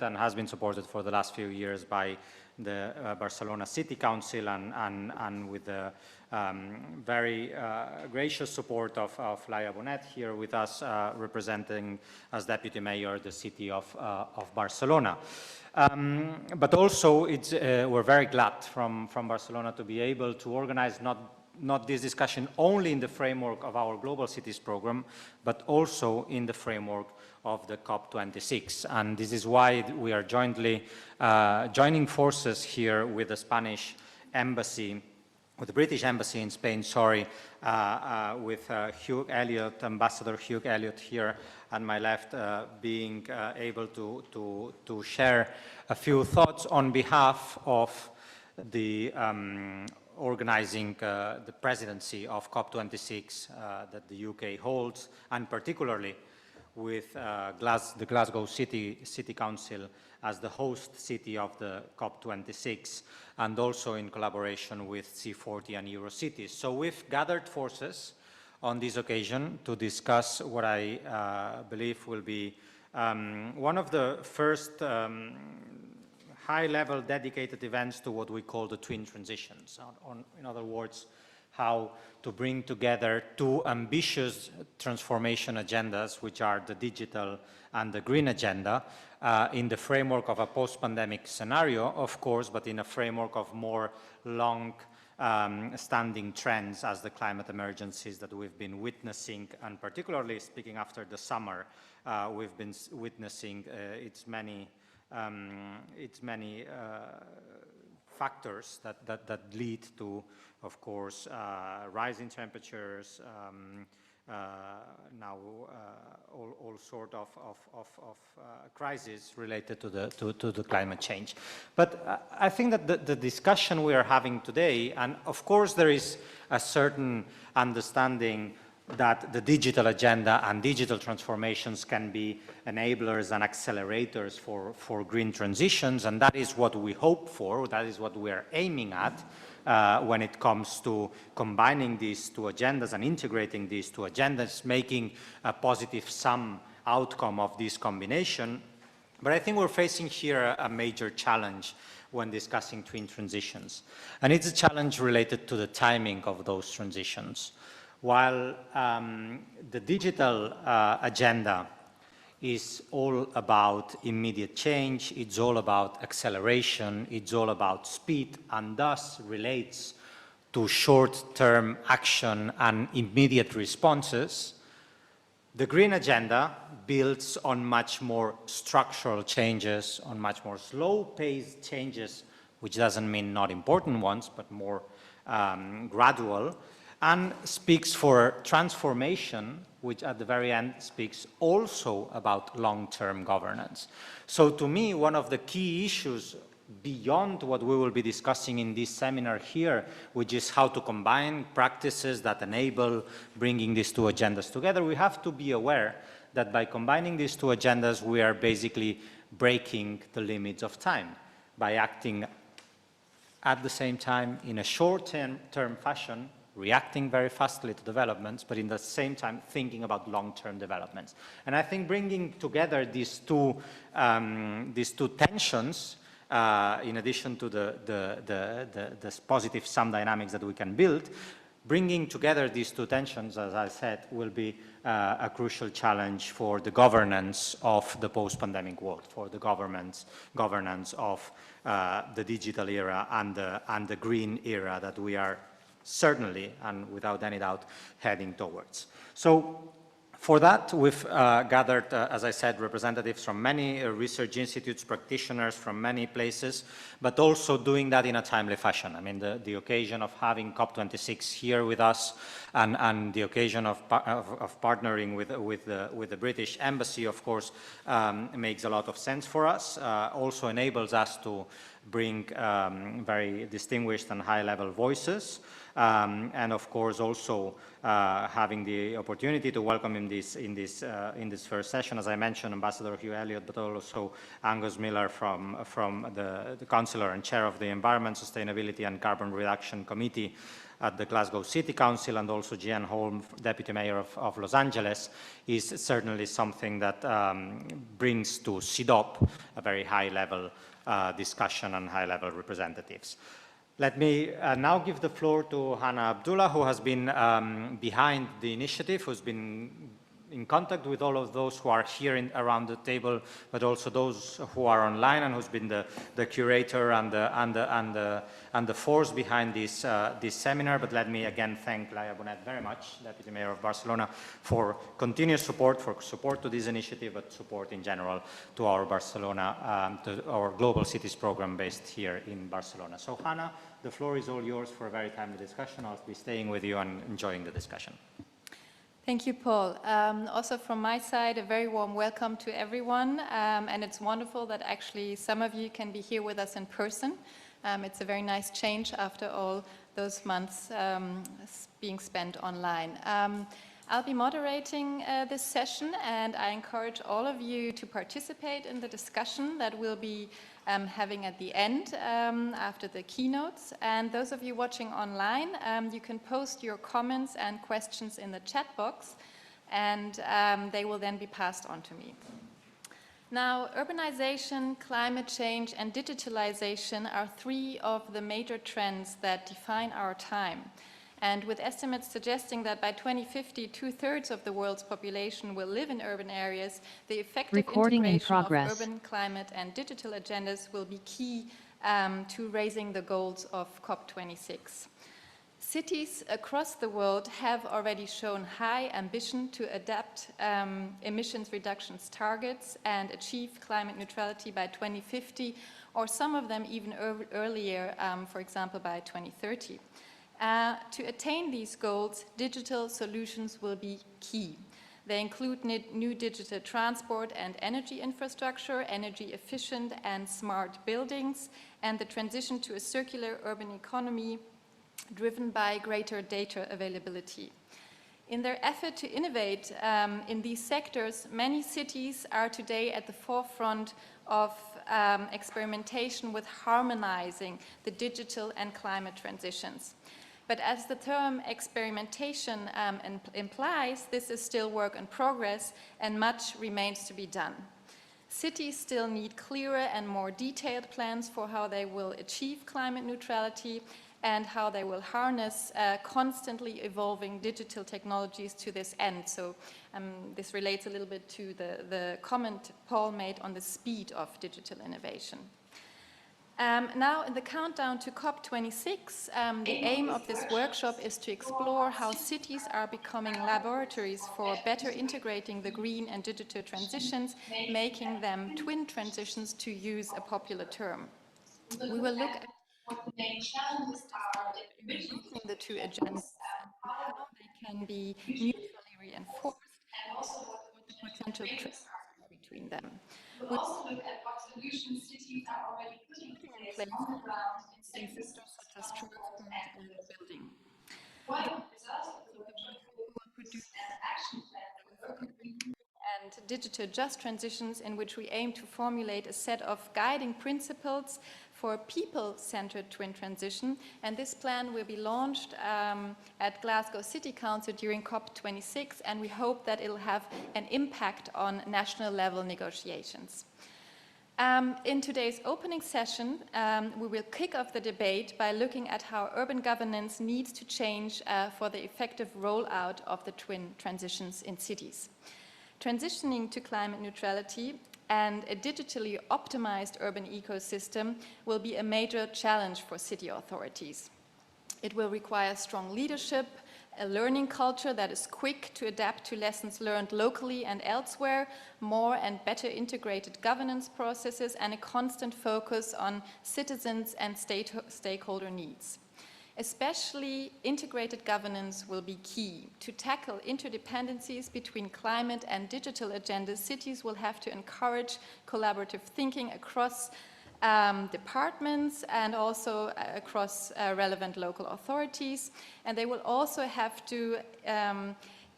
and has been supported for the last few years by the Barcelona City Council and with the very gracious support of Laia Bonet here with us, representing as Deputy Mayor the city of Barcelona. But also we're very glad from Barcelona to be able to organize not this discussion only in the framework of our Global Cities program, but also in the framework of the COP26. And this is why we are jointly joining forces here with the Spanish embassy, with the British embassy in Spain, sorry, with Hugh Elliott, Ambassador Hugh Elliott here on my left, being able to share a few thoughts on behalf of the organizing the presidency of COP26 that the UK holds, and particularly with the Glasgow City Council as the host city of the COP26, and also in collaboration with C40 and Eurocities. So we've gathered forces on this occasion to discuss what I believe will be one of the first high-level dedicated events to what we call the twin transitions. In other words, how to bring together two ambitious transformation agendas, which are the digital and the green agenda, in the framework of a post-pandemic scenario, of course, but in a framework of more long-standing trends as the climate emergencies that we've been witnessing, and particularly speaking after the summer, we've been witnessing its many factors that lead to, of course, rising temperatures, now all sort of crises related to the climate change. But I think that the discussion we are having today, and of course there is a certain understanding that the digital agenda and digital transformations can be enablers and accelerators for green transitions, and that is what we hope for, that is what we are aiming at when it comes to combining these two agendas and integrating these two agendas, making a positive sum outcome of this combination. But I think we're facing here a major challenge when discussing twin transitions, and it's a challenge related to the timing of those transitions. While the digital agenda is all about immediate change, it's all about acceleration, it's all about speed, and thus relates to short-term action and immediate responses, the green agenda builds on much more structural changes, on much more slow-paced changes, which doesn't mean not important ones, but more gradual, and speaks for transformation, which at the very end speaks also about long-term governance. So to me, one of the key issues beyond what we will be discussing in this seminar here, which is how to combine practices that enable bringing these two agendas together, we have to be aware that by combining these two agendas, we are basically breaking the limits of time by acting at the same time in a short-term fashion, reacting very fastly to developments, but in the same time thinking about long-term developments. And I think bringing together these two tensions, in addition to the positive sum dynamics that we can build, bringing together these two tensions, as I said, will be a crucial challenge for the governance of the post-pandemic world, for the governance of the digital era and the green era that we are certainly and without any doubt heading towards. So for that, we've gathered, as I said, representatives from many research institutes, practitioners from many places, but also doing that in a timely fashion. I mean, the occasion of having COP26 here with us and the occasion of partnering with the British Embassy, of course, makes a lot of sense for us, also enables us to bring very distinguished and high-level voices, and of course also having the opportunity to welcome in this first session, as I mentioned, Ambassador Hugh Elliott, but also Angus Miller from the Councillor and Chair of the Environment, Sustainability and Carbon Reduction Committee at the Glasgow City Council, and also Gian Holm, Deputy Mayor of Los Angeles, is certainly something that brings to CIDOB a very high-level discussion and high-level representatives. Let me now give the floor to Hannah Abdullah, who has been behind the initiative, who's been in contact with all of those who are here around the table, but also those who are online, and who's been the curator and the force behind this seminar. But let me again thank Laia Bonet very much, Deputy Mayor of Barcelona, for continuous support, to this initiative, but support in general to our Barcelona, to our Global Cities program based here in Barcelona. So Hannah, the floor is all yours for a very timely discussion. I'll be staying with you and enjoying the discussion. Thank you, Paul. Also from my side, a very warm welcome to everyone. And it's wonderful that actually some of you can be here with us in person. It's a very nice change after all those months being spent online. I'll be moderating this session, and I encourage all of you to participate in the discussion that we'll be having at the end after the keynotes. And those of you watching online, you can post your comments and questions in the chat box, and they will then be passed on to me. Now, urbanization, climate change, and digitalization are three of the major trends that define our time. And with estimates suggesting that by 2050, 2/3 of the world's population will live in urban areas, the effective integration of urban, climate, and digital agendas will be key to raising the goals of COP26. Cities across the world have already shown high ambition to adapt emissions reductions targets and achieve climate neutrality by 2050, or some of them even earlier, for example, by 2030. To attain these goals, digital solutions will be key. They include new digital transport and energy infrastructure, energy efficient and smart buildings, and the transition to a circular urban economy driven by greater data availability. In their effort to innovate in these sectors, many cities are today at the forefront of experimentation with harmonizing the digital and climate transitions. But as the term experimentation implies, this is still work in progress, and much remains to be done. Cities still need clearer and more detailed plans for how they will achieve climate neutrality and how they will harness constantly evolving digital technologies to this end. So this relates a little bit to the comment Paul made on the speed of digital innovation. Now, in the countdown to COP26, the aim of this workshop is to explore how cities are becoming laboratories for better integrating the green and digital transitions, making them twin transitions, to use a popular term. We will look at what the main challenges are in using the two agendas, how they can be mutually reinforced, and also what the potential trade-offs are between them. We'll also look at what solutions cities are already putting in place on the ground in sectors such as transport and building. One result of the workshop will produce an action plan for urban and digital just transitions, in which we aim to formulate a set of guiding principles for people-centered twin transition, and this plan will be launched at Glasgow City Council during COP26, and we hope that it'll have an impact on national level negotiations. In today's opening session, we will kick off the debate by looking at how urban governance needs to change for the effective rollout of the twin transitions in cities. Transitioning to climate neutrality and a digitally optimized urban ecosystem will be a major challenge for city authorities. It will require strong leadership, a learning culture that is quick to adapt to lessons learned locally and elsewhere, more and better integrated governance processes, and a constant focus on citizens and stakeholder needs. Especially integrated governance will be key. To tackle interdependencies between climate and digital agendas, cities will have to encourage collaborative thinking across departments and also across relevant local authorities. And they will also have to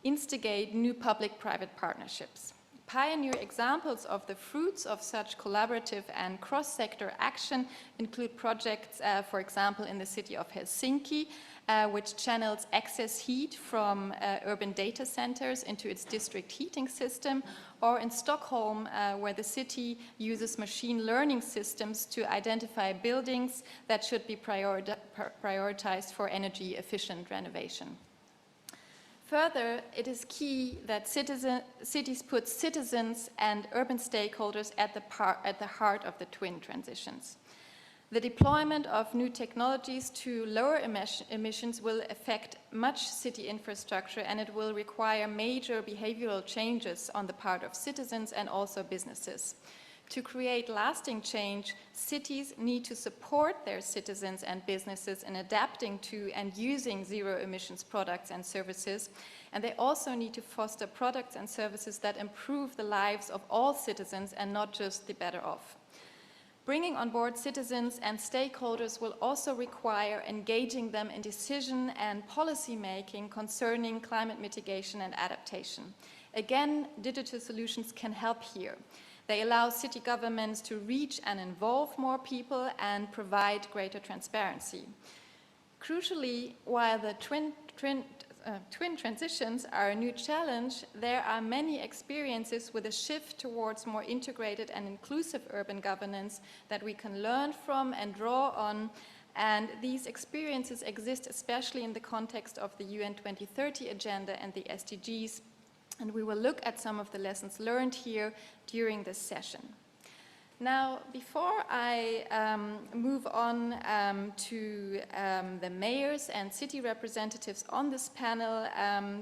instigate new public-private partnerships. Pioneer examples of the fruits of such collaborative and cross-sector action include projects, for example, in the city of Helsinki, which channels excess heat from urban data centers into its district heating system, or in Stockholm, where the city uses machine learning systems to identify buildings that should be prioritized for energy efficient renovation. Further, it is key that cities put citizens and urban stakeholders at the heart of the twin transitions. The deployment of new technologies to lower emissions will affect much city infrastructure, and it will require major behavioral changes on the part of citizens and also businesses. To create lasting change, cities need to support their citizens and businesses in adapting to and using zero emissions products and services, and they also need to foster products and services that improve the lives of all citizens and not just the better off. Bringing on board citizens and stakeholders will also require engaging them in decision and policy making concerning climate mitigation and adaptation. Again, digital solutions can help here. They allow city governments to reach and involve more people and provide greater transparency. Crucially, while the twin transitions are a new challenge, there are many experiences with a shift towards more integrated and inclusive urban governance that we can learn from and draw on, and these experiences exist especially in the context of the UN 2030 agenda and the SDGs, and we will look at some of the lessons learned here during this session. Now, before I move on to the mayors and city representatives on this panel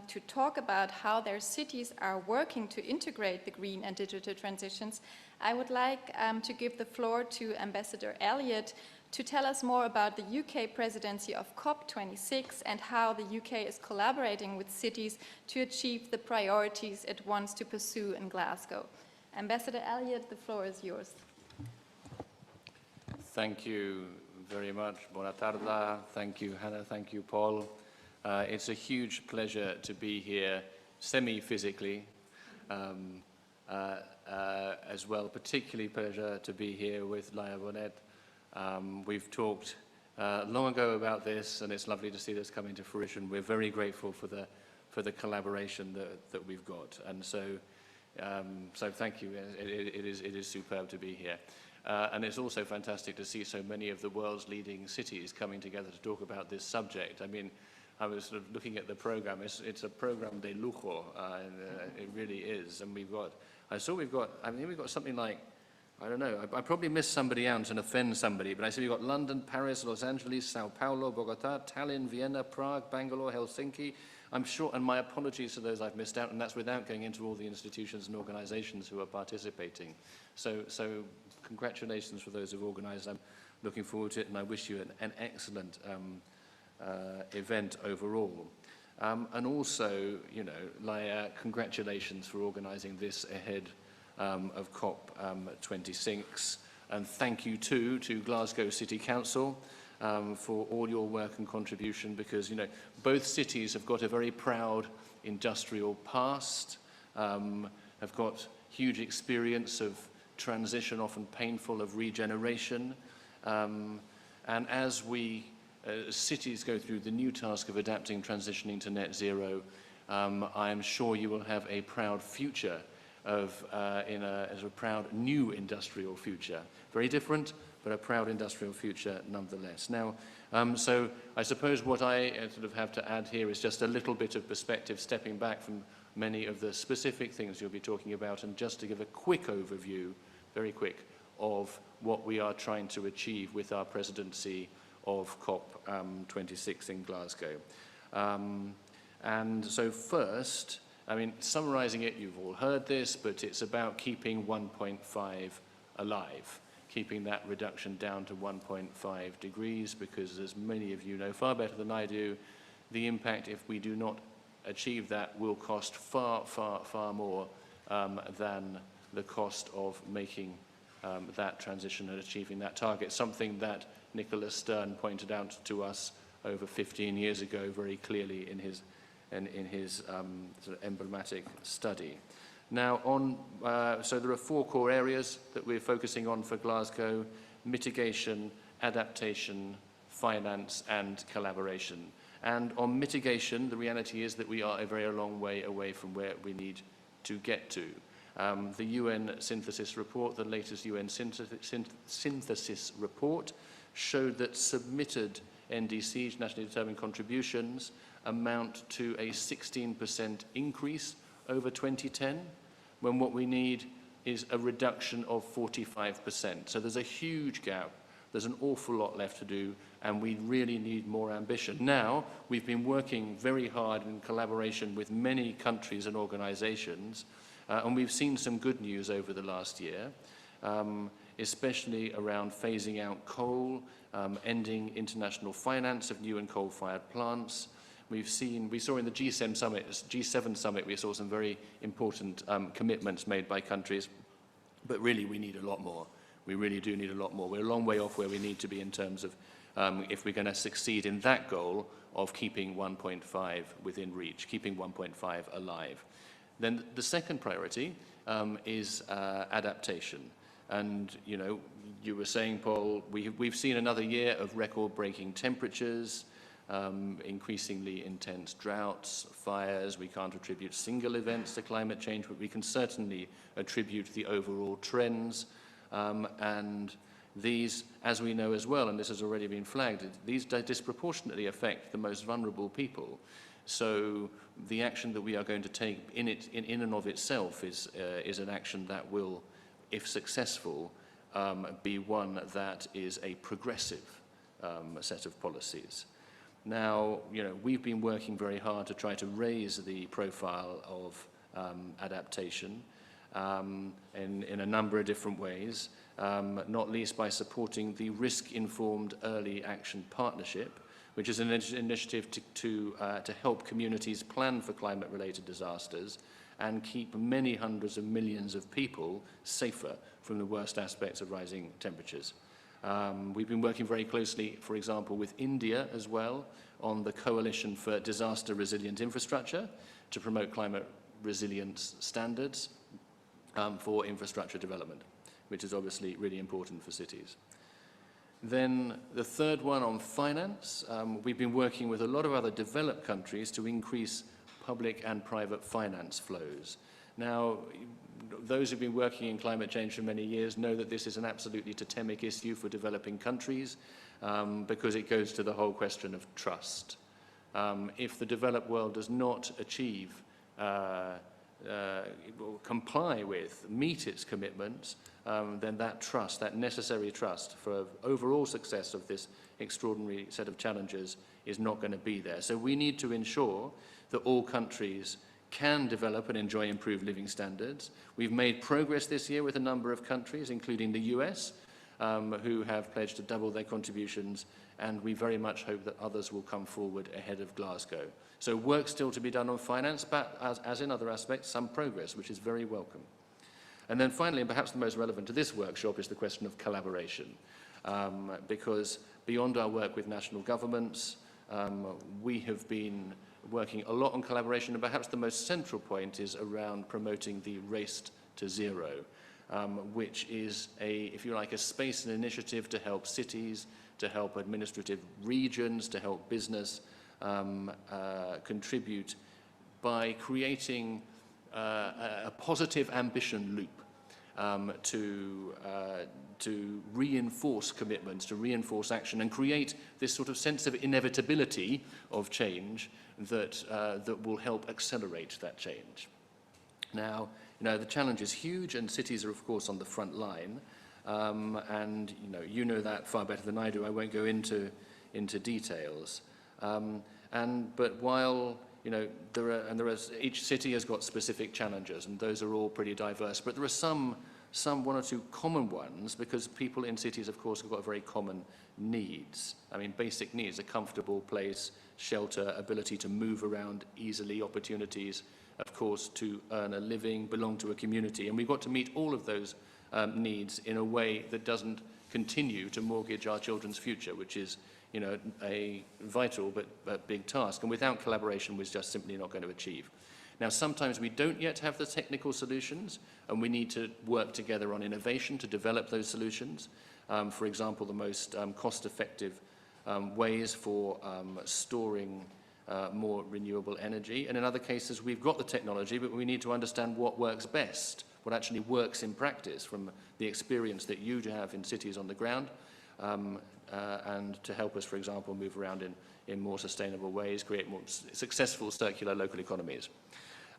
to talk about how their cities are working to integrate the green and digital transitions, I would like to give the floor to Ambassador Elliott to tell us more about the UK presidency of COP26 and how the UK is collaborating with cities to achieve the priorities it wants to pursue in Glasgow. Ambassador Elliott, the floor is yours. Thank you very much. Buona tarda. Thank you, Hannah. Thank you, Paul. It's a huge pleasure to be here semi-physically as well. Particularly pleasure to be here with Laia Bonet. We've talked long ago about this, and it's lovely to see this coming to fruition. We're very grateful for the collaboration that we've got, and so thank you. It is superb to be here, and it's also fantastic to see so many of the world's leading cities coming together to talk about this subject. I mean, I was sort of looking at the program. It's a program de lujo. It really is, and we've got something like, I don't know, I probably missed somebody out and offend somebody, but I said we've got London, Paris, Los Angeles, Sao Paulo, Bogota, Tallinn, Vienna, Prague, Bangalore, Helsinki. I'm sure, and my apologies to those I've missed out, and that's without going into all the institutions and organizations who are participating. So congratulations for those who've organized. I'm looking forward to it, and I wish you an excellent event overall. And also, you know, Laia, congratulations for organizing this ahead of COP26, and thank you too to Glasgow City Council for all your work and contribution, because, you know, both cities have got a very proud industrial past, have got huge experience of transition, often painful, of regeneration, and as we cities go through the new task of adapting, transitioning to net zero, I am sure you will have a proud future as a proud new industrial future. Very different, but a proud industrial future nonetheless. Now, so I suppose what I sort of have to add here is just a little bit of perspective, stepping back from many of the specific things you'll be talking about, and just to give a quick overview, very quick, of what we are trying to achieve with our presidency of COP26 in Glasgow. And so first, I mean, summarizing it, you've all heard this, but it's about keeping 1.5 alive, keeping that reduction down to 1.5 degrees, because as many of you know far better than I do, the impact, if we do not achieve that, will cost far, far, far more than the cost of making that transition and achieving that target, something that Nicholas Stern pointed out to us over 15 years ago very clearly in his sort of emblematic study. Now, so there are 4 core areas that we're focusing on for Glasgow: mitigation, adaptation, finance, and collaboration. And on mitigation, the reality is that we are a very long way away from where we need to get to. The UN synthesis report, the latest UN synthesis report, showed that submitted NDCs, nationally determined contributions, amount to a 16% increase over 2010, when what we need is a reduction of 45%. So there's a huge gap. There's an awful lot left to do, and we really need more ambition. Now, we've been working very hard in collaboration with many countries and organizations, and we've seen some good news over the last year, especially around phasing out coal, ending international finance of new and coal-fired plants. We saw in the G7 summit, we saw some very important commitments made by countries, but really we need a lot more. We really do need a lot more. We're a long way off where we need to be in terms of if we're going to succeed in that goal of keeping 1.5 within reach, keeping 1.5 alive. Then the second priority is adaptation. And, you know, you were saying, Paul, we've seen another year of record-breaking temperatures, increasingly intense droughts, fires. We can't attribute single events to climate change, but we can certainly attribute the overall trends. And these, as we know as well, and this has already been flagged, these disproportionately affect the most vulnerable people. So the action that we are going to take in and of itself is an action that will, if successful, be one that is a progressive set of policies. Now, you know, we've been working very hard to try to raise the profile of adaptation in a number of different ways, not least by supporting the Risk-Informed Early Action Partnership, which is an initiative to help communities plan for climate-related disasters and keep many hundreds of millions of people safer from the worst aspects of rising temperatures. We've been working very closely, for example, with India as well on the Coalition for Disaster Resilient Infrastructure to promote climate resilience standards for infrastructure development, which is obviously really important for cities. Then the third one on finance, we've been working with a lot of other developed countries to increase public and private finance flows. Now, those who've been working in climate change for many years know that this is an absolutely totemic issue for developing countries because it goes to the whole question of trust. If the developed world does not achieve, comply with, meet its commitments, then that trust, that necessary trust for overall success of this extraordinary set of challenges is not going to be there. So we need to ensure that all countries can develop and enjoy improved living standards. We've made progress this year with a number of countries, including the US, who have pledged to double their contributions, and we very much hope that others will come forward ahead of Glasgow. So work still to be done on finance, but as in other aspects, some progress, which is very welcome. And then finally, and perhaps the most relevant to this workshop, is the question of collaboration. Because beyond our work with national governments, we have been working a lot on collaboration, and perhaps the most central point is around promoting the Race to Zero, which is if you like, a space and initiative to help cities, to help administrative regions, to help business contribute by creating a positive ambition loop to reinforce commitments, to reinforce action, and create this sort of sense of inevitability of change that will help accelerate that change. Now, you know, the challenge is huge, and cities are, of course, on the front line. And you know that far better than I do. I won't go into details. But while each city has got specific challenges, and those are all pretty diverse. But there are one or two common ones, because people in cities, of course, have got very common needs. I mean, basic needs: a comfortable place, shelter, ability to move around easily, opportunities, of course, to earn a living, belong to a community. And we've got to meet all of those needs in a way that doesn't continue to mortgage our children's future, which is, you know, a vital but big task. And without collaboration, we're just simply not going to achieve. Now, sometimes we don't yet have the technical solutions, and we need to work together on innovation to develop those solutions. For example, the most cost-effective ways for storing more renewable energy. And in other cases, we've got the technology, but we need to understand what works best, what actually works in practice from the experience that you have in cities on the ground, and to help us, for example, move around in more sustainable ways, create more successful circular local economies.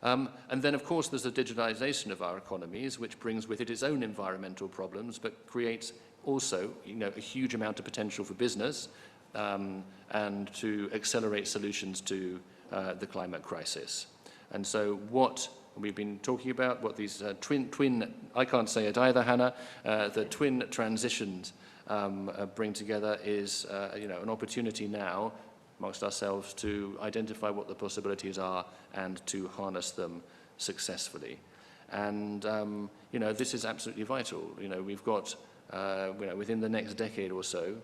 And then, of course, there's the digitalization of our economies, which brings with it its own environmental problems, but creates also, a huge amount of potential for business and to accelerate solutions to the climate crisis. And so what we've been talking about, what these twin, I can't say it either, Hannah, the twin transitions bring together is, an opportunity now amongst ourselves to identify what the possibilities are and to harness them successfully. And, this is absolutely vital. We've got, within the next decade or so,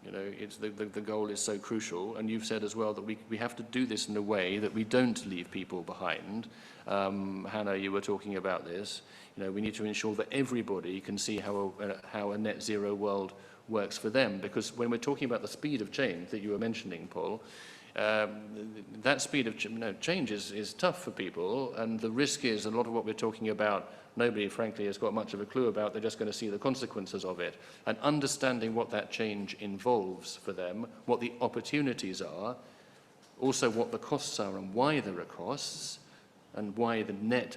it's the goal is so crucial, and you've said as well that we have to do this in a way that we don't leave people behind. Hannah, you were talking about this. We need to ensure that everybody can see how a net zero world works for them, because when we're talking about the speed of change that you were mentioning, Paul, that speed of change is tough for people, and the risk is a lot of what we're talking about, nobody, frankly, has got much of a clue about. They're just going to see the consequences of it. And understanding what that change involves for them, what the opportunities are, also what the costs are and why there are costs, and why the net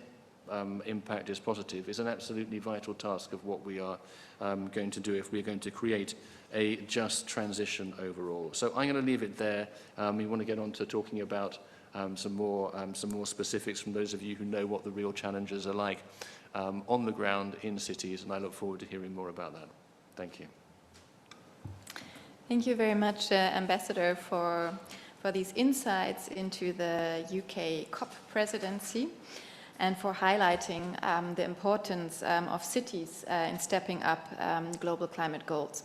impact is positive, is an absolutely vital task of what we are going to do if we're going to create a just transition overall. So I'm going to leave it there. We want to get on to talking about some more specifics from those of you who know what the real challenges are like on the ground in cities, and I look forward to hearing more about that. Thank you. Thank you very much, Ambassador, for these insights into the UK COP presidency and for highlighting the importance of cities in stepping up global climate goals.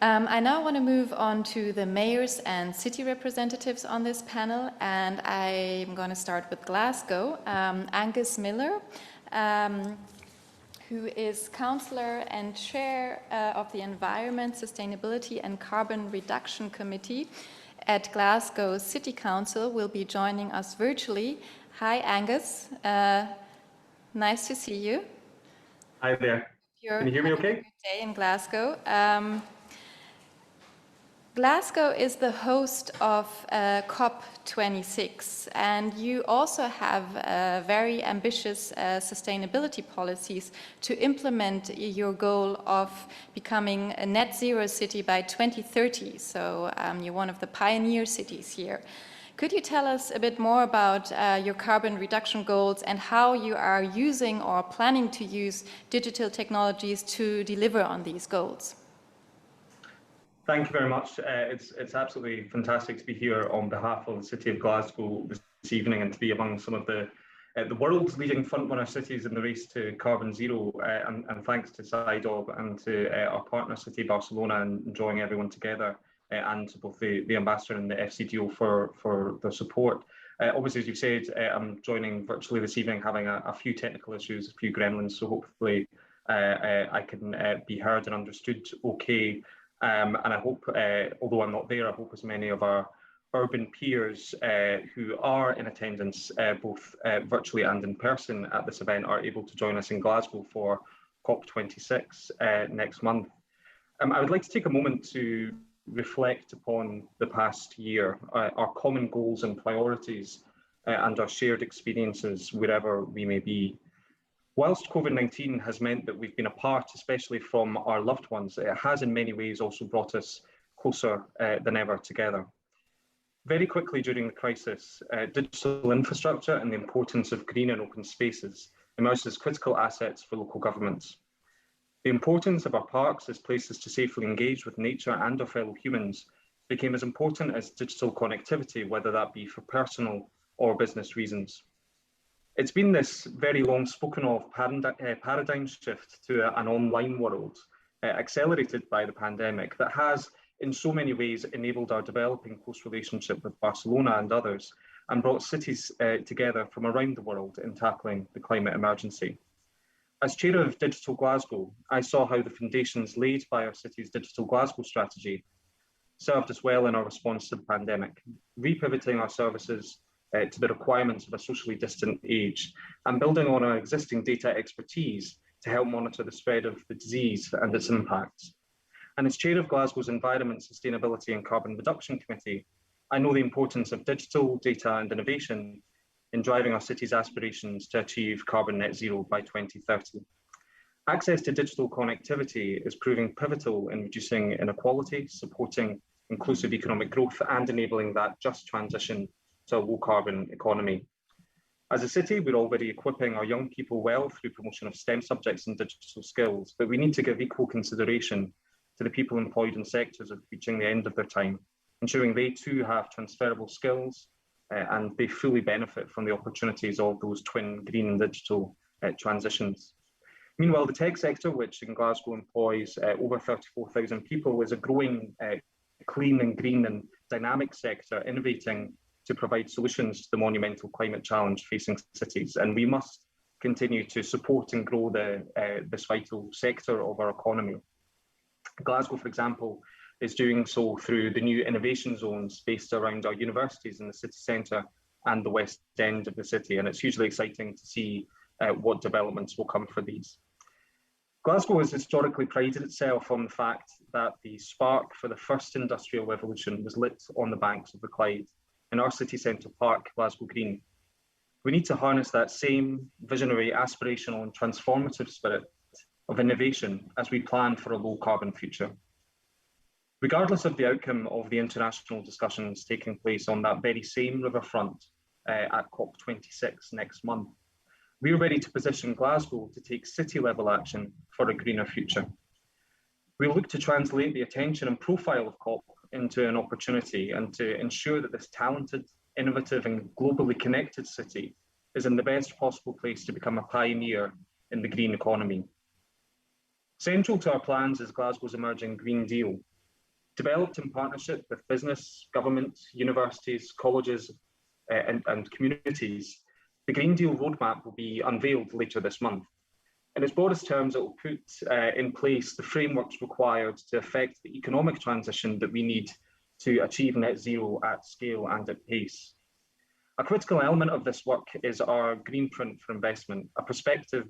I now want to move on to the mayors and city representatives on this panel, and I'm going to start with Glasgow. Angus Miller, who is Councillor and Chair of the Environment, Sustainability and Carbon Reduction Committee at Glasgow City Council, will be joining us virtually. Hi, Angus. Nice to see you. Hi there. Can you hear me okay? Good day in Glasgow. Glasgow is the host of COP26, and you also have very ambitious sustainability policies to implement your goal of becoming a net zero city by 2030. So you're one of the pioneer cities here. Could you tell us a bit more about your carbon reduction goals and how you are using or planning to use digital technologies to deliver on these goals? Thank you very much. It's absolutely fantastic to be here on behalf of the City of Glasgow this evening and to be among some of the world's leading frontrunner cities in the race to carbon zero. And thanks to CIDOB and to our partner city, Barcelona, and drawing everyone together, and to both the Ambassador and the FCDO for their support. Obviously, as you've said, I'm joining virtually this evening, having a few technical issues, a few gremlins, so hopefully I can be heard and understood okay. And I hope, although I'm not there, I hope as many of our urban peers who are in attendance, both virtually and in person at this event, are able to join us in Glasgow for COP26 next month. I would like to take a moment to reflect upon the past year, our common goals and priorities, and our shared experiences wherever we may be. Whilst COVID-19 has meant that we've been apart, especially from our loved ones, it has in many ways also brought us closer than ever together. Very quickly during the crisis, digital infrastructure and the importance of green and open spaces emerged as critical assets for local governments. The importance of our parks as places to safely engage with nature and our fellow humans became as important as digital connectivity, whether that be for personal or business reasons. It's been this very long spoken of paradigm shift to an online world, accelerated by the pandemic, that has in so many ways enabled our developing close relationship with Barcelona and others, and brought cities together from around the world in tackling the climate emergency. As chair of Digital Glasgow, I saw how the foundations laid by our city's Digital Glasgow strategy served us well in our response to the pandemic, repivoting our services to the requirements of a socially distant age and building on our existing data expertise to help monitor the spread of the disease and its impacts. And as chair of Glasgow's Environment, Sustainability and Carbon Reduction Committee, I know the importance of digital data and innovation in driving our city's aspirations to achieve carbon net zero by 2030. Access to digital connectivity is proving pivotal in reducing inequality, supporting inclusive economic growth and enabling that just transition to a low carbon economy. As a city, we're already equipping our young people well through promotion of STEM subjects and digital skills, but we need to give equal consideration to the people employed in sectors of reaching the end of their time, ensuring they too have transferable skills and they fully benefit from the opportunities of those twin green and digital transitions. Meanwhile, the tech sector, which in Glasgow employs over 34,000 people, is a growing clean and green and dynamic sector, innovating to provide solutions to the monumental climate challenge facing cities. And we must continue to support and grow this vital sector of our economy. Glasgow, for example, is doing so through the new innovation zones based around our universities in the city centre and the west end of the city. And it's hugely exciting to see what developments will come for these. Glasgow has historically prided itself on the fact that the spark for the first industrial revolution was lit on the banks of the Clyde in our city centre park, Glasgow Green. We need to harness that same visionary, aspirational and transformative spirit of innovation as we plan for a low carbon future. Regardless of the outcome of the international discussions taking place on that very same riverfront at COP26 next month, we are ready to position Glasgow to take city-level action for a greener future. We'll look to translate the attention and profile of COP into an opportunity and to ensure that this talented, innovative and globally connected city is in the best possible place to become a pioneer in the green economy. Central to our plans is Glasgow's emerging Green Deal. Developed in partnership with business, government, universities, colleges and communities, the Green Deal roadmap will be unveiled later this month. In its broadest terms, it will put in place the frameworks required to effect the economic transition that we need to achieve net zero at scale and at pace. A critical element of this work is our green print for investment, a prospectus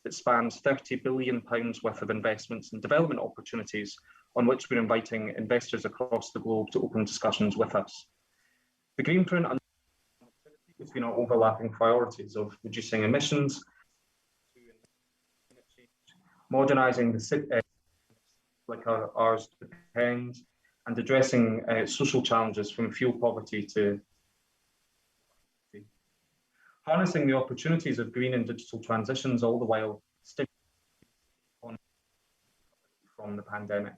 that spans £30 billion worth of investments and development opportunities on which we're inviting investors across the globe to open discussions with us. The green print between our overlapping priorities of reducing emissions, modernising the city like ours depend, and addressing social challenges from fuel poverty to harnessing the opportunities of green and digital transitions, all the while stimulating from the pandemic.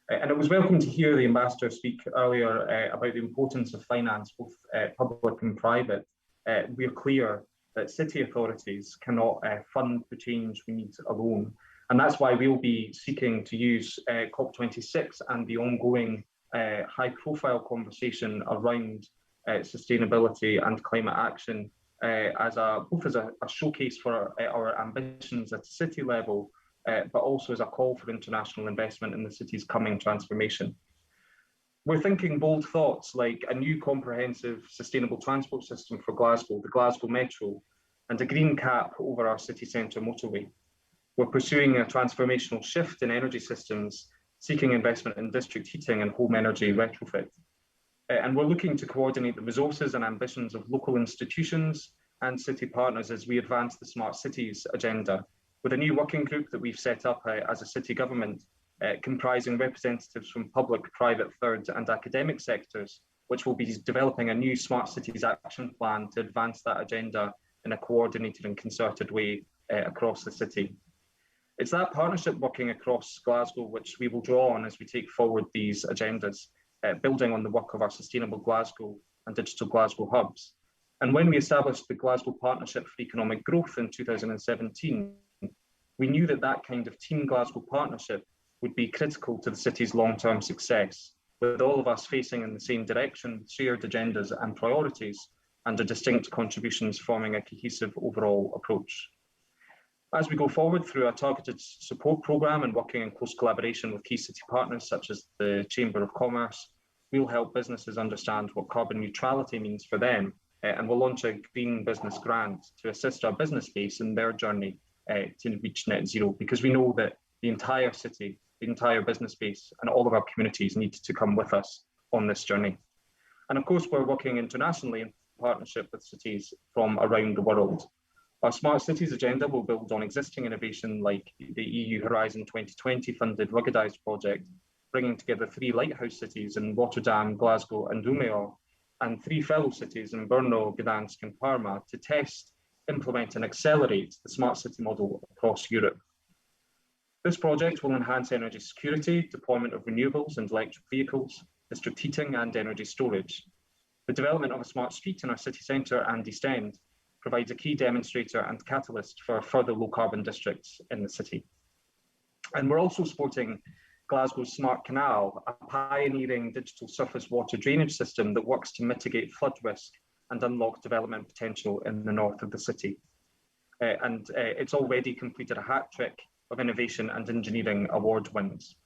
And it was welcome to hear the Ambassador speak earlier about the importance of finance, both public and private. We're clear that city authorities cannot fund the change we need alone. And that's why we'll be seeking to use COP26 and the ongoing high-profile conversation around sustainability and climate action both as a showcase for our ambitions at city level, but also as a call for international investment in the city's coming transformation. We're thinking bold thoughts like a new comprehensive sustainable transport system for Glasgow, the Glasgow Metro, and a green cap over our city centre motorway. We're pursuing a transformational shift in energy systems, seeking investment in district heating and home energy retrofit. And we're looking to coordinate the resources and ambitions of local institutions and city partners as we advance the Smart Cities agenda, with a new working group that we've set up as a city government, comprising representatives from public, private, third and academic sectors, which will be developing a new Smart Cities action plan to advance that agenda in a coordinated and concerted way across the city. It's that partnership working across Glasgow which we will draw on as we take forward these agendas, building on the work of our Sustainable Glasgow and Digital Glasgow hubs. And when we established the Glasgow Partnership for Economic Growth in 2017, we knew that that kind of Team Glasgow partnership would be critical to the city's long-term success. with all of us facing in the same direction, shared agendas and priorities, and our distinct contributions forming a cohesive overall approach. As we go forward through our targeted support programme and working in close collaboration with key city partners such as the Chamber of Commerce, we'll help businesses understand what carbon neutrality means for them, and we'll launch a green business grant to assist our business base in their journey to reach net zero, because we know that the entire city, the entire business base and all of our communities need to come with us on this journey. And of course, we're working internationally in partnership with cities from around the world. Our Smart Cities agenda will build on existing innovation like the EU Horizon 2020 funded Ruggedise project, bringing together 3 lighthouse cities in Rotterdam, Glasgow and Umeå, and 3 fellow cities in Brno, Gdansk and Parma to test, implement and accelerate the smart city model across Europe. This project will enhance energy security, deployment of renewables and electric vehicles, district heating and energy storage. The development of a smart street in our city centre and East End provides a key demonstrator and catalyst for further low carbon districts in the city. And we're also supporting Glasgow's Smart Canal, a pioneering digital surface water drainage system that works to mitigate flood risk and unlock development potential in the north of the city. It's already completed a hat trick of innovation and engineering award wins.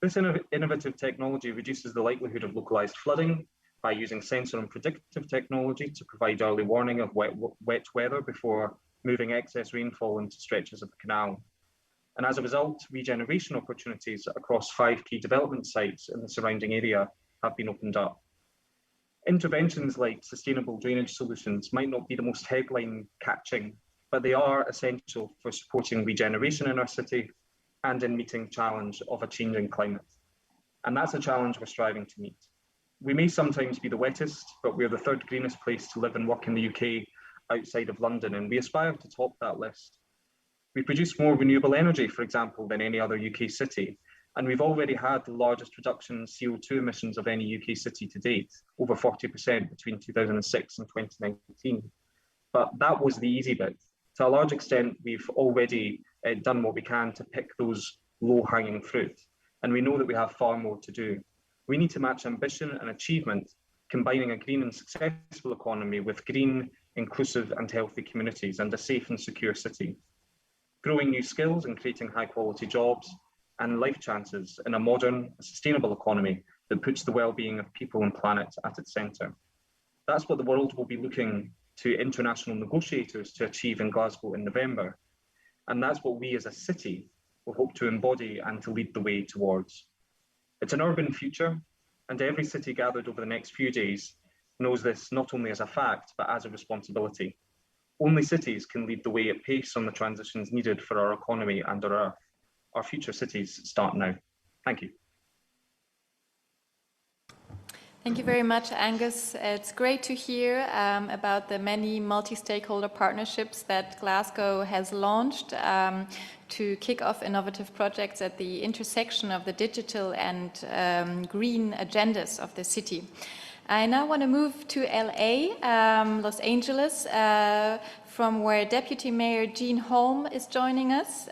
This innovative technology reduces the likelihood of localised flooding by using sensor and predictive technology to provide early warning of wet weather before moving excess rainfall into stretches of the canal. And as a result, regeneration opportunities across 5 key development sites in the surrounding area have been opened up. Interventions like sustainable drainage solutions might not be the most headline catching, but they are essential for supporting regeneration in our city and in meeting the challenge of a changing climate. And that's a challenge we're striving to meet. We may sometimes be the wettest, but we're the 3rd greenest place to live and work in the UK outside of London, and we aspire to top that list. We produce more renewable energy, for example, than any other UK city, and we've already had the largest reduction in CO2 emissions of any UK city to date, over 40% between 2006 and 2019. But that was the easy bit. To a large extent, we've already done what we can to pick those low-hanging fruit, and we know that we have far more to do. We need to match ambition and achievement, combining a green and successful economy with green, inclusive and healthy communities and a safe and secure city. Growing new skills and creating high-quality jobs and life chances in a modern, sustainable economy that puts the well-being of people and planet at its centre. That's what the world will be looking to international negotiators to achieve in Glasgow in November. And that's what we as a city will hope to embody and to lead the way towards. It's an urban future, and every city gathered over the next few days knows this not only as a fact, but as a responsibility. Only cities can lead the way at pace on the transitions needed for our economy and our Earth. Our future cities start now. Thank you. Thank you very much, Angus. It's great to hear about the many multi-stakeholder partnerships that Glasgow has launched to kick off innovative projects at the intersection of the digital and green agendas of the city. I now want to move to LA, Los Angeles, from where Deputy Mayor Jean Holm is joining us.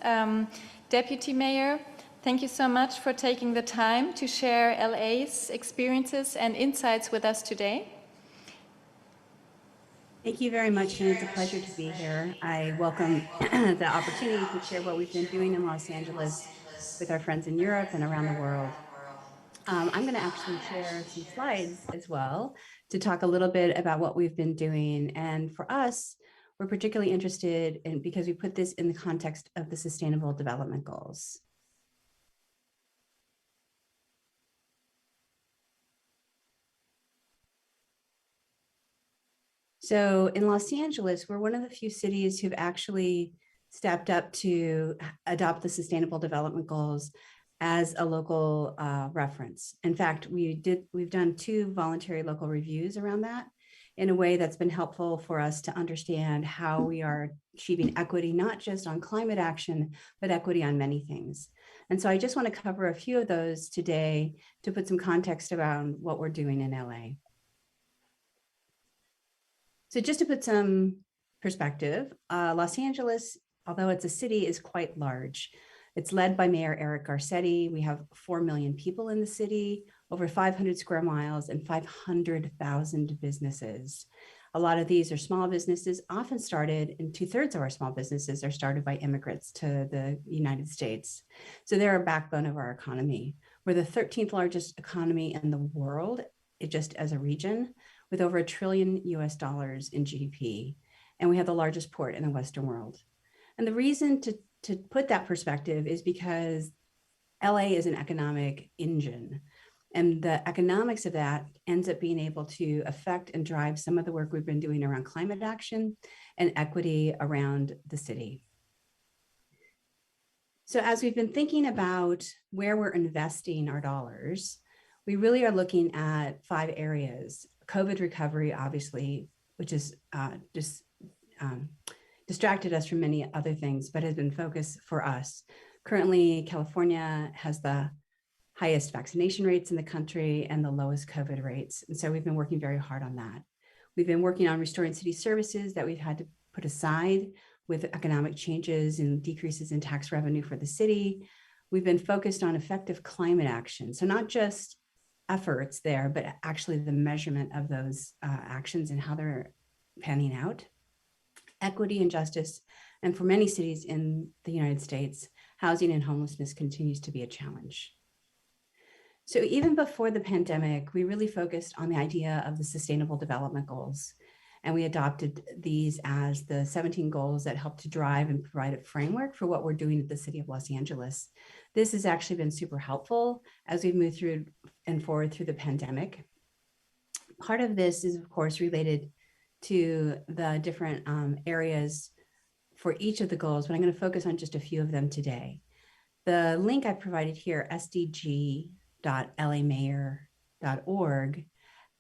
Deputy Mayor, thank you so much for taking the time to share LA's experiences and insights with us today. Thank you very much, and it's a pleasure to be here. I welcome the opportunity to share what we've been doing in Los Angeles with our friends in Europe and around the world. I'm going to actually share some slides as well to talk a little bit about what we've been doing. And for us, we're particularly interested in, because we put this in the context of the Sustainable Development Goals. So in Los Angeles, we're one of the few cities who've actually stepped up to adopt the Sustainable Development Goals as a local reference. In fact, we've done 2 voluntary local reviews around that in a way that's been helpful for us to understand how we are achieving equity, not just on climate action, but equity on many things. And so I just want to cover a few of those today to put some context around what we're doing in LA. So just to put some perspective, Los Angeles, although it's a city, is quite large. It's led by Mayor Eric Garcetti. We have 4 million people in the city. over 500 square miles, and 500,000 businesses. A lot of these are small businesses, often started, and 2/3 of our small businesses are started by immigrants to the United States. So they're a backbone of our economy. We're the 13th largest economy in the world, just as a region, with over $1 trillion in GDP. And we have the largest port in the Western world. And the reason to put that perspective is because LA is an economic engine. And the economics of that ends up being able to affect and drive some of the work we've been doing around climate action and equity around the city. So as we've been thinking about where we're investing our dollars, we really are looking at 5 areas. COVID recovery, obviously, which is distracted us from many other things, but has been focused for us. Currently, California has the highest vaccination rates in the country and the lowest COVID rates. And so we've been working very hard on that. We've been working on restoring city services that we've had to put aside with economic changes and decreases in tax revenue for the city. We've been focused on effective climate action. So not just efforts there, but actually the measurement of those actions and how they're panning out. Equity and justice. And for many cities in the United States, housing and homelessness continues to be a challenge. So even before the pandemic, we really focused on the idea of the Sustainable Development Goals. And we adopted these as the 17 goals that help to drive and provide a framework for what we're doing at the City of Los Angeles. This has actually been super helpful as we've moved through and forward through the pandemic. Part of this is, of course, related to the different areas for each of the goals, but I'm going to focus on just a few of them today. The link I provided here, sdg.lamayor.org,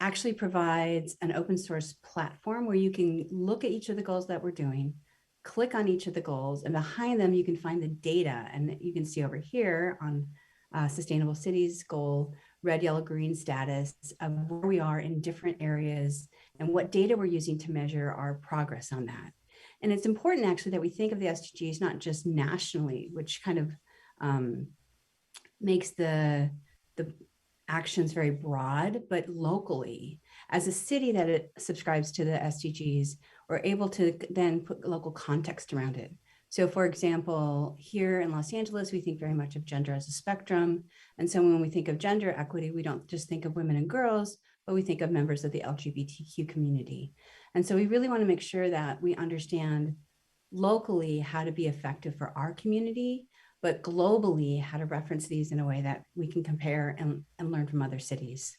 actually provides an open source platform where you can look at each of the goals that we're doing, click on each of the goals, and behind them you can find the data. And you can see over here on Sustainable Cities goal, red, yellow, green status of where we are in different areas and what data we're using to measure our progress on that. And it's important actually that we think of the SDGs not just nationally, which kind of makes the actions very broad, but locally. As a city that it subscribes to the SDGs, we're able to then put local context around it. So for example, here in Los Angeles, we think very much of gender as a spectrum. And so when we think of gender equity, we don't just think of women and girls, but we think of members of the LGBTQ community. And so we really want to make sure that we understand locally how to be effective for our community, but globally how to reference these in a way that we can compare and learn from other cities.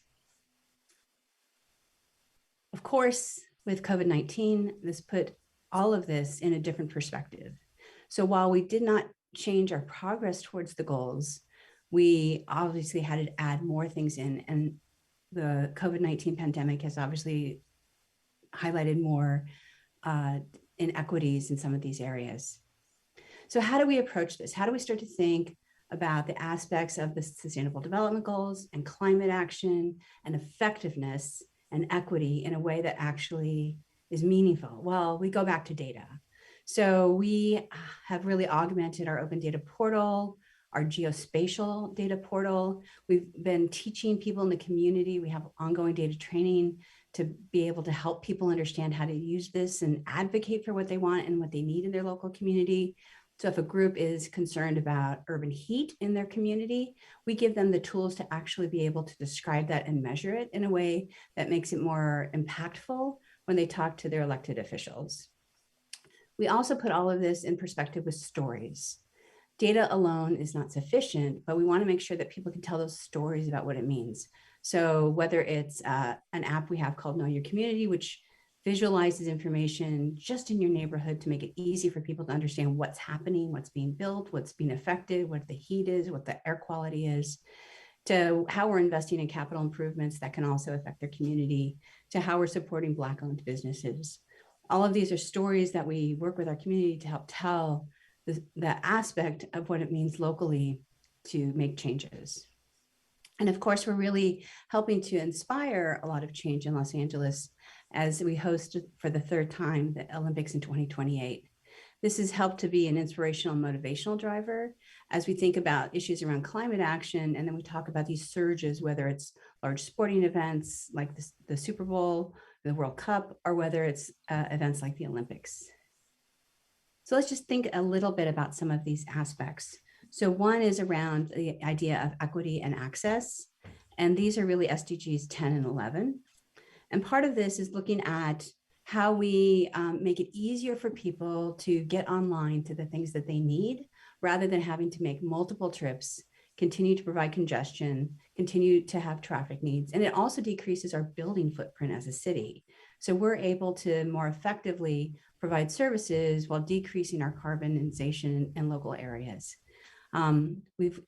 Of course, with COVID-19, this put all of this in a different perspective. So while we did not change our progress towards the goals, we obviously had to add more things in, and the COVID-19 pandemic has obviously highlighted more inequities in some of these areas. So how do we approach this? How do we start to think about the aspects of the Sustainable Development Goals and climate action and effectiveness and equity in a way that actually is meaningful? Well, we go back to data. So we have really augmented our open data portal, our geospatial data portal. We've been teaching people in the community. We have ongoing data training to be able to help people understand how to use this and advocate for what they want and what they need in their local community. So if a group is concerned about urban heat in their community, we give them the tools to actually be able to describe that and measure it in a way that makes it more impactful when they talk to their elected officials. We also put all of this in perspective with stories. Data alone is not sufficient, but we want to make sure that people can tell those stories about what it means. So whether it's an app we have called Know Your Community, which visualizes information just in your neighborhood to make it easy for people to understand what's happening, what's being built, what's being affected, what the heat is, what the air quality is, to how we're investing in capital improvements that can also affect their community, to how we're supporting Black-owned businesses. All of these are stories that we work with our community to help tell the aspect of what it means locally to make changes. And of course, we're really helping to inspire a lot of change in Los Angeles as we host for the 3rd time the Olympics in 2028. This has helped to be an inspirational and motivational driver as we think about issues around climate action. And then we talk about these surges, whether it's large sporting events like the Super Bowl, the World Cup, or whether it's events like the Olympics. So let's just think a little bit about some of these aspects. So one is around the idea of equity and access. And these are really SDGs 10 and 11. And part of this is looking at how we make it easier for people to get online to the things that they need, rather than having to make multiple trips, continue to provide congestion, continue to have traffic needs. And it also decreases our building footprint as a city. So we're able to more effectively provide services while decreasing our carbonization in local areas. We've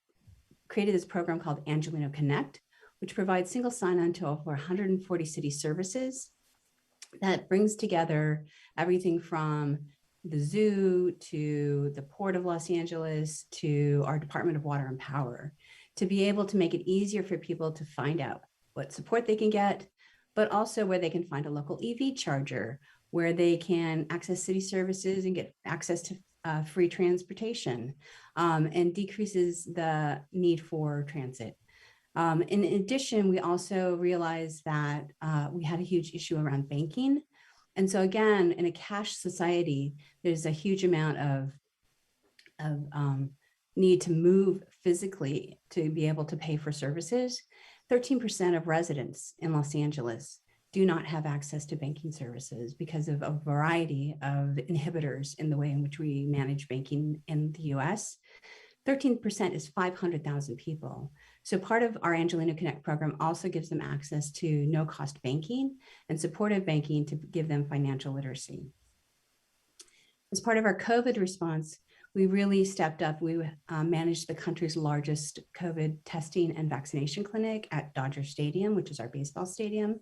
created this program called Angelino Connect, which provides single sign-on to over 140 city services that brings together everything from the zoo to the Port of Los Angeles to our Department of Water and Power, to be able to make it easier for people to find out what support they can get, but also where they can find a local EV charger, where they can access city services and get access to free transportation, and decreases the need for transit. In addition, we also realized that we had a huge issue around banking. And so again, in a cash society, there's a huge amount of need to move physically to be able to pay for services. 13% of residents in Los Angeles do not have access to banking services because of a variety of inhibitors in the way in which we manage banking in the US. 13% is 500,000 people. So part of our Angelino Connect program also gives them access to no-cost banking and supportive banking to give them financial literacy. As part of our COVID response, we really stepped up. We managed the country's largest COVID testing and vaccination clinic at Dodger Stadium, which is our baseball stadium.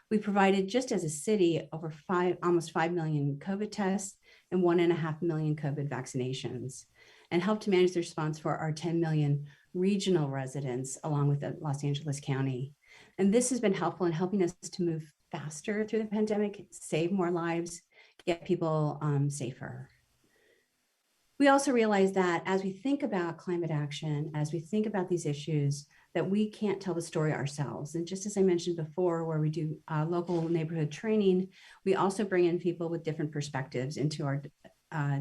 We provided, just as a city, over almost 5 million COVID tests and 1.5 million COVID vaccinations, and helped to manage the response for our 10 million regional residents, along with the Los Angeles County. And this has been helpful in helping us to move faster through the pandemic, save more lives, get people safer. We also realize that as we think about climate action, as we think about these issues, that we can't tell the story ourselves. And just as I mentioned before, where we do local neighborhood training, we also bring in people with different perspectives into our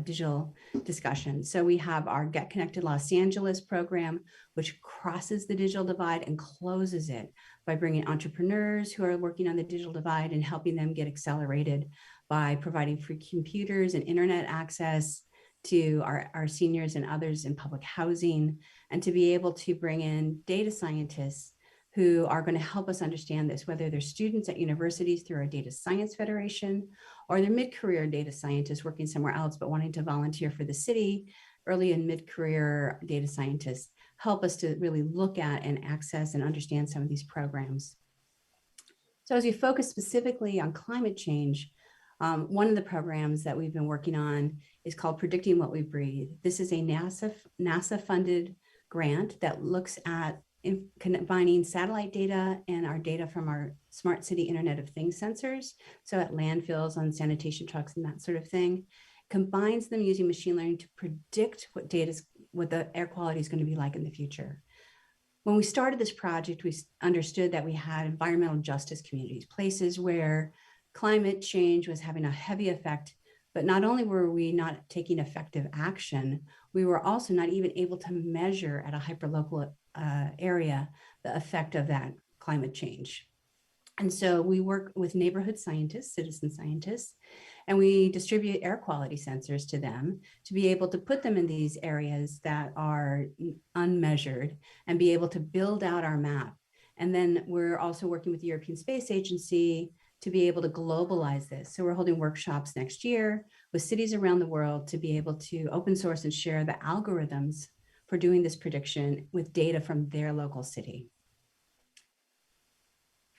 digital discussion. So we have our Get Connected Los Angeles program, which crosses the digital divide and closes it by bringing entrepreneurs who are working on the digital divide and helping them get accelerated by providing free computers and internet access to our seniors and others in public housing, and to be able to bring in data scientists who are going to help us understand this, whether they're students at universities through our Data Science Federation, or they're mid-career data scientists working somewhere else but wanting to volunteer for the city. Early and mid-career data scientists help us to really look at and access and understand some of these programs. So as we focus specifically on climate change, one of the programs that we've been working on is called Predicting What We Breathe. This is a NASA-funded grant that looks at combining satellite data and our data from our Smart City Internet of Things sensors, so at landfills, on sanitation trucks and that sort of thing, combines them using machine learning to predict what the air quality is going to be like in the future. When we started this project, we understood that we had environmental justice communities, places where climate change was having a heavy effect, but not only were we not taking effective action, we were also not even able to measure at a hyperlocal area the effect of that climate change. And so we work with neighborhood scientists, citizen scientists, and we distribute air quality sensors to them to be able to put them in these areas that are unmeasured and be able to build out our map. And then we're also working with the European Space Agency to be able to globalize this. So we're holding workshops next year with cities around the world to be able to open source and share the algorithms for doing this prediction with data from their local city.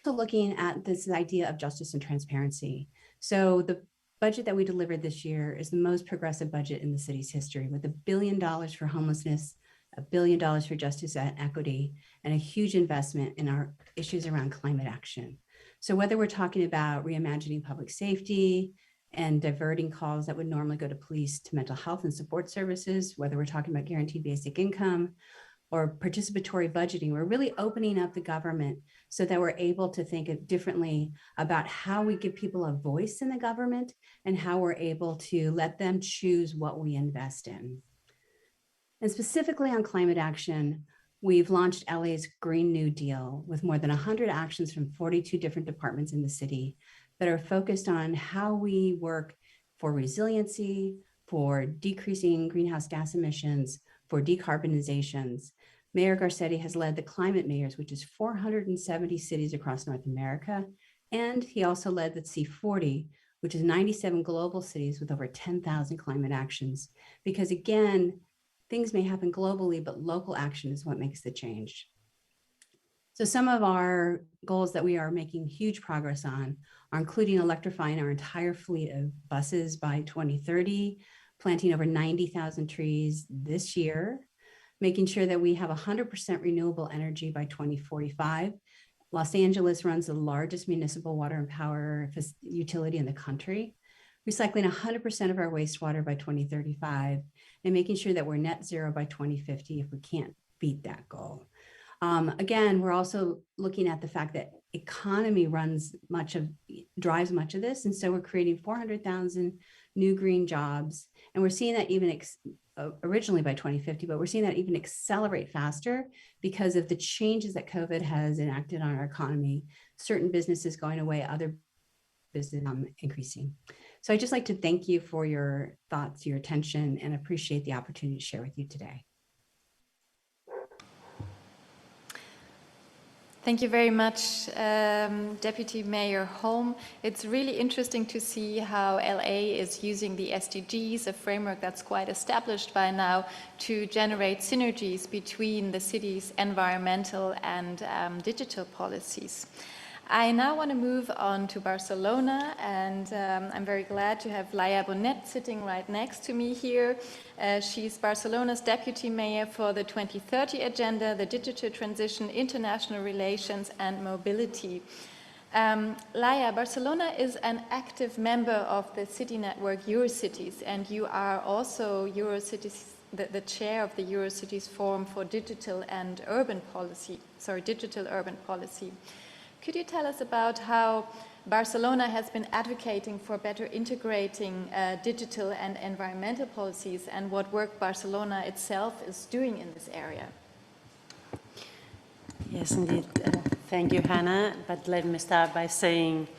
So looking at this idea of justice and transparency. So the budget that we delivered this year is the most progressive budget in the city's history, with $1 billion for homelessness, $1 billion for justice and equity, and a huge investment in our issues around climate action. So whether we're talking about reimagining public safety, and diverting calls that would normally go to police to mental health and support services, whether we're talking about guaranteed basic income or participatory budgeting. We're really opening up the government so that we're able to think differently about how we give people a voice in the government and how we're able to let them choose what we invest in. And specifically on climate action, we've launched LA's Green New Deal with more than 100 actions from 42 different departments in the city that are focused on how we work for resiliency, for decreasing greenhouse gas emissions, for decarbonizations. Mayor Garcetti has led the Climate Mayors, which is 470 cities across North America. And he also led the C40, which is 97 global cities with over 10,000 climate actions. Because again, things may happen globally, but local action is what makes the change. So some of our goals that we are making huge progress on are including electrifying our entire fleet of buses by 2030, planting over 90,000 trees this year, making sure that we have 100% renewable energy by 2045. Los Angeles runs the largest municipal water and power utility in the country, recycling 100% of our wastewater by 2035, and making sure that we're net zero by 2050 if we can't beat that goal. Again, we're also looking at the fact that economy drives much of this. And so we're creating 400,000 new green jobs. And we're seeing that even originally by 2050, but we're seeing that even accelerate faster because of the changes that COVID has enacted on our economy, certain businesses going away, other business increasing. So I'd just like to thank you for your thoughts, your attention, and appreciate the opportunity to share with you today. Thank you very much, Deputy Mayor Holm. It's really interesting to see how LA is using the SDGs, a framework that's quite established by now, to generate synergies between the city's environmental and digital policies. I now want to move on to Barcelona, and I'm very glad to have Laia Bonet sitting right next to me here. She's Barcelona's Deputy Mayor for the 2030 Agenda, the Digital Transition, International Relations and Mobility. Laia, Barcelona is an active member of the city network Eurocities, and you are also Eurocities, the chair of the Eurocities Forum for Digital and Urban Policy, Digital Urban Policy. Could you tell us about how Barcelona has been advocating for better integrating digital and environmental policies and what work Barcelona itself is doing in this area? Yes, indeed. Thank you, Hannah. But let me start by saying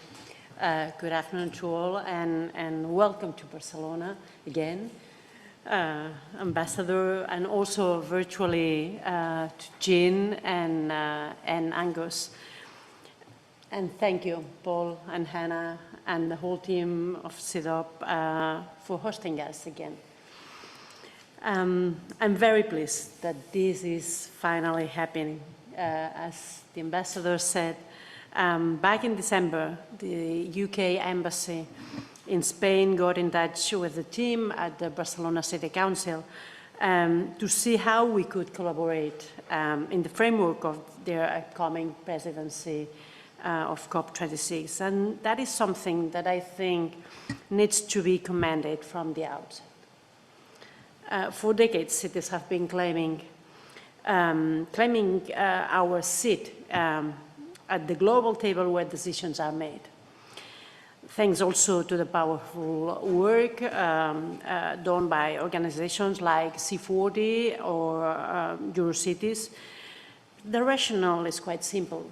good afternoon to all and welcome to Barcelona again, Ambassador, and also virtually to Jean and Angus. And thank you, Paul and Hannah and the whole team of CIDOB for hosting us again. I'm very pleased that this is finally happening. As the ambassador said, back in December, the UK Embassy in Spain got in touch with the team at the Barcelona City Council to see how we could collaborate in the framework of their upcoming presidency of COP26. And that is something that I think needs to be commended from the outset. For decades, cities have been claiming our seat at the global table where decisions are made. Thanks also to the powerful work done by organizations like C40 or Eurocities. The rationale is quite simple.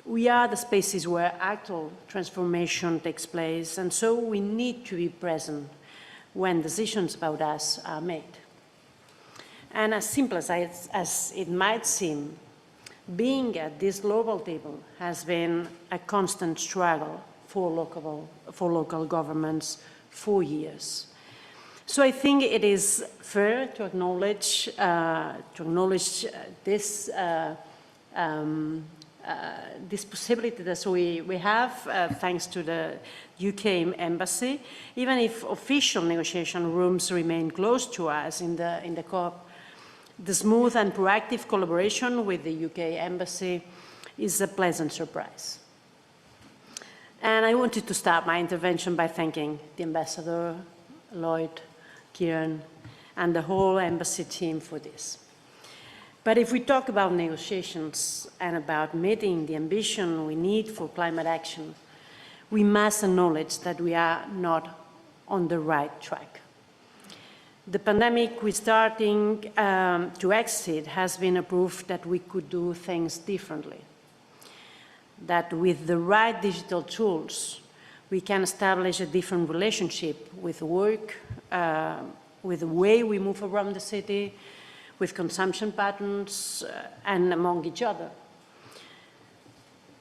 We are the spaces where actual transformation takes place, and so we need to be present when decisions about us are made. And as simple as it might seem, being at this global table has been a constant struggle for local governments for years. So I think it is fair to acknowledge this this possibility that we have, thanks to the UK Embassy, even if official negotiation rooms remain closed to us in the COP, the smooth and proactive collaboration with the UK Embassy is a pleasant surprise. And I wanted to start my intervention by thanking the ambassador, Lloyd, Kieran, and the whole embassy team for this. But if we talk about negotiations and about meeting the ambition we need for climate action, we must acknowledge that we are not on the right track. The pandemic we're starting to exit has been a proof that we could do things differently, that with the right digital tools, we can establish a different relationship with work, with the way we move around the city, with consumption patterns, and among each other.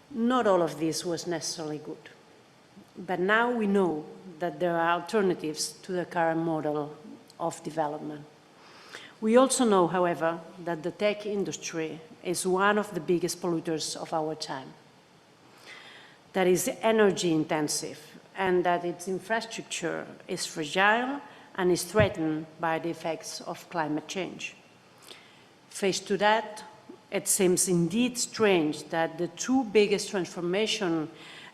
Not all of this was necessarily good, but now we know that there are alternatives to the current model of development. We also know, however, that the tech industry is one of the biggest polluters of our time, that is energy intensive, and that its infrastructure is fragile and is threatened by the effects of climate change. Faced to that, it seems indeed strange that the two biggest transformations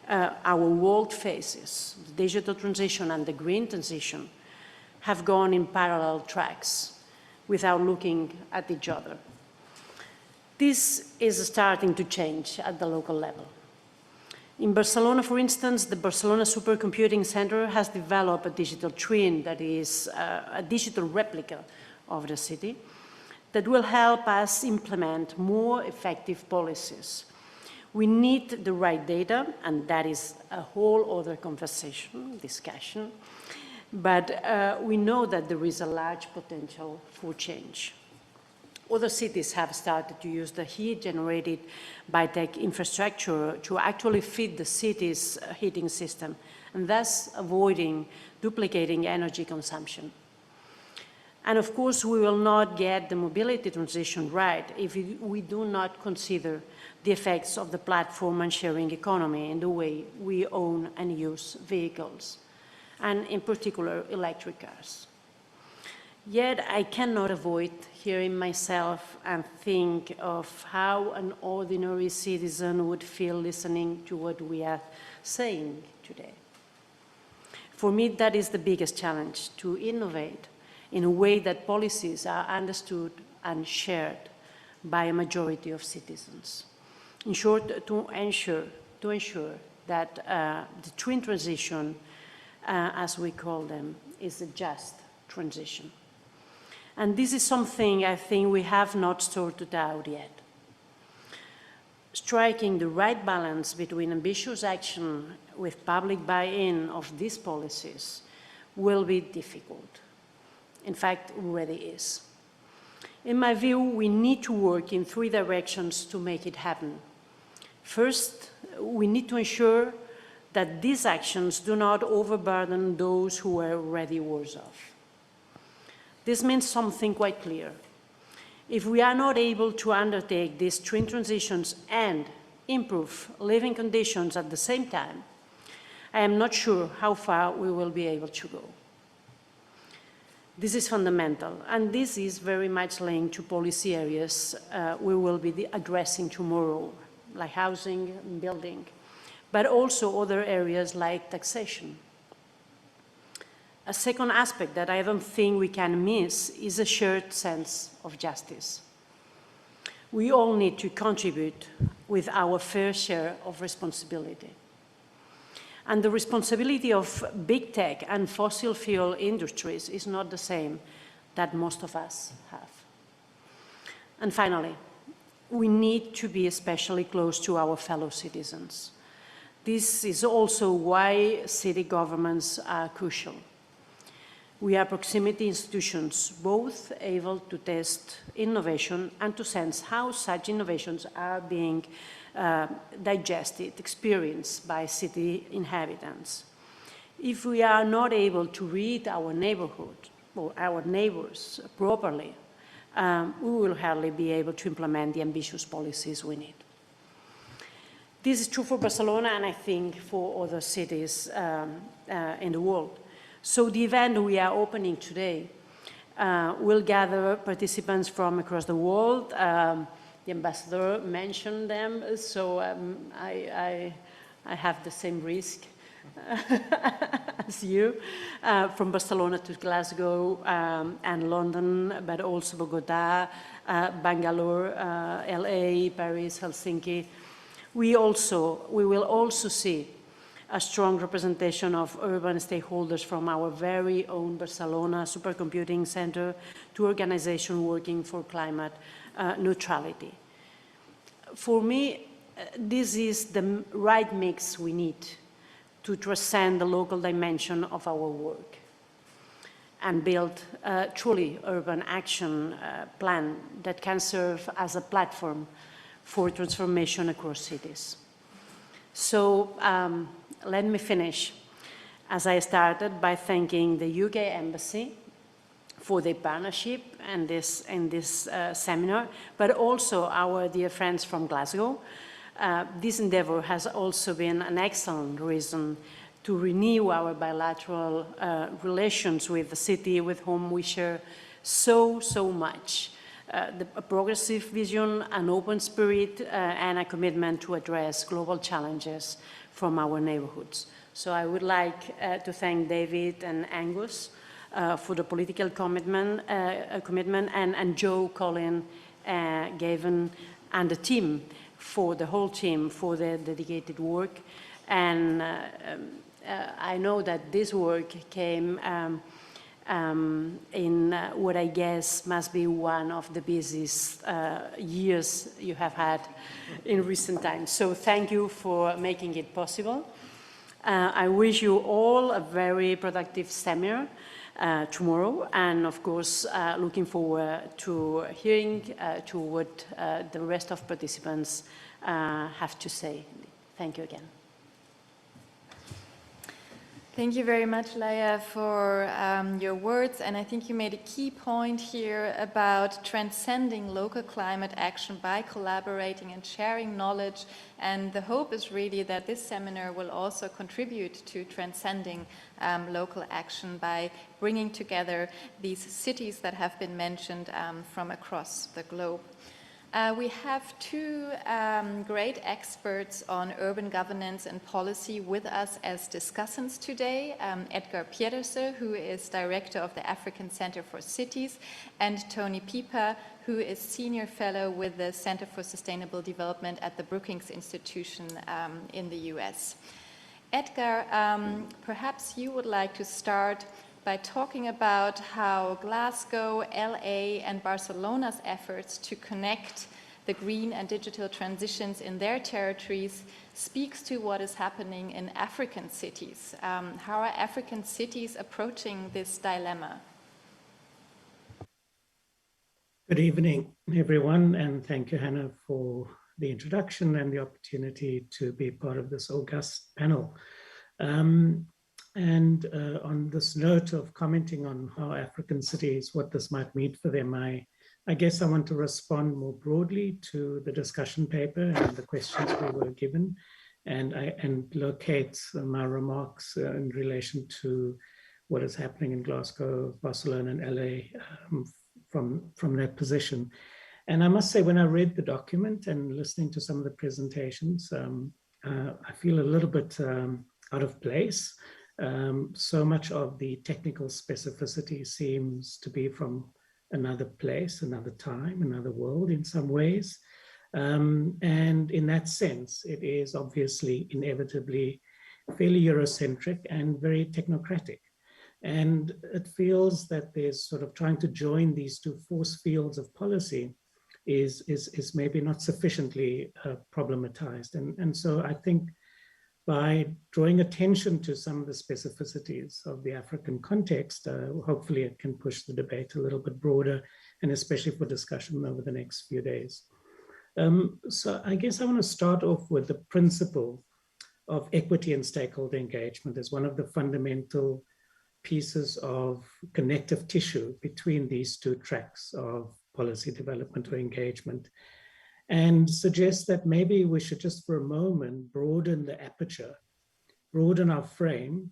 our world faces, the digital transition and the green transition, have gone in parallel tracks without looking at each other. This is starting to change at the local level. In Barcelona, for instance, the Barcelona Supercomputing Center has developed a digital twin that is a digital replica of the city that will help us implement more effective policies. We need the right data, and that is a whole other discussion, but we know that there is a large potential for change. Other cities have started to use the heat generated by tech infrastructure to actually feed the city's heating system, and thus avoiding duplicating energy consumption. And of course, we will not get the mobility transition right if we do not consider the effects of the platform and sharing economy in the way we own and use vehicles, and in particular, electric cars. Yet I cannot avoid hearing myself and think of how an ordinary citizen would feel listening to what we are saying today. For me, that is the biggest challenge, to innovate in a way that policies are understood and shared by a majority of citizens. In short, to ensure that the twin transition, as we call them, is a just transition. And this is something I think we have not sorted out yet. Striking the right balance between ambitious action with public buy-in of these policies will be difficult. In fact, already is. In my view, we need to work in three directions to make it happen. First, we need to ensure that these actions do not overburden those who are already worse off. This means something quite clear. If we are not able to undertake these twin transitions and improve living conditions at the same time, I am not sure how far we will be able to go. This is fundamental, and this is very much linked to policy areas we will be addressing tomorrow, like housing and building, but also other areas like taxation. A second aspect that I don't think we can miss is a shared sense of justice. We all need to contribute with our fair share of responsibility. And the responsibility of big tech and fossil fuel industries is not the same that most of us have. And finally, we need to be especially close to our fellow citizens. This is also why city governments are crucial. We are proximity institutions, both able to test innovation and to sense how such innovations are being digested, experienced by city inhabitants. If we are not able to read our neighborhood or our neighbors properly, we will hardly be able to implement the ambitious policies we need. This is true for Barcelona and I think for other cities in the world. So the event we are opening today will gather participants from across the world. The ambassador mentioned them, so I I have the same risk as you, from Barcelona to Glasgow and London, but also Bogota, Bangalore, LA, Paris, Helsinki. We will also see a strong representation of urban stakeholders from our very own Barcelona Supercomputing Center to organizations working for climate neutrality. For me, this is the right mix we need to transcend the local dimension of our work and build a truly urban action plan that can serve as a platform for transformation across cities. So let me finish, as I started, by thanking the UK Embassy for their partnership in this seminar, but also our dear friends from Glasgow. This endeavor has also been an excellent reason to renew our bilateral relations with the city with whom we share so much. A progressive vision, an open spirit, and a commitment to address global challenges from our neighborhoods. So I would like to thank David and Angus for the political commitment, and Joe, Colin, Gavin, and the team, for the whole team, for their dedicated work. And I know that this work came in what I guess must be one of the busiest years you have had in recent times. So thank you for making it possible. I wish you all a very productive seminar tomorrow, and of course looking forward to hearing to what the rest of participants have to say. Thank you again. Thank you very much, Laia, for your words. And I think you made a key point here about transcending local climate action by collaborating and sharing knowledge. And the hope is really that this seminar will also contribute to transcending local action by bringing together these cities that have been mentioned from across the globe. We have two great experts on urban governance and policy with us as discussants today. Edgar Pedersen, who is Director of the African Center for Cities, and Tony Pieper, who is Senior Fellow with the Center for Sustainable Development at the Brookings Institution in the US. Edgar, perhaps you would like to start by talking about how Glasgow, LA, and Barcelona's efforts to connect the green and digital transitions in their territories speaks to what is happening in African cities. How are African cities approaching this dilemma? Good evening, everyone, and thank you, Hannah, for the introduction and the opportunity to be part of this august panel. On this note of commenting on how African cities, what this might mean for them, I guess I want to respond more broadly to the discussion paper and the questions we were given, and locate my remarks in relation to what is happening in Glasgow, Barcelona, and LA from that position. And I must say, when I read the document and listening to some of the presentations, I feel a little bit out of place. So much of the technical specificity seems to be from another place, another time, another world in some ways. And in that sense, it is obviously inevitably fairly Eurocentric and very technocratic. And it feels that there's sort of trying to join these two force fields of policy is maybe not sufficiently problematized. And so I think by drawing attention to some of the specificities of the African context, hopefully it can push the debate a little bit broader, and especially for discussion over the next few days. So I guess I want to start off with the principle of equity and stakeholder engagement as one of the fundamental pieces of connective tissue between these two tracks of policy development or engagement, and suggest that maybe we should just for a moment broaden the aperture, broaden our frame,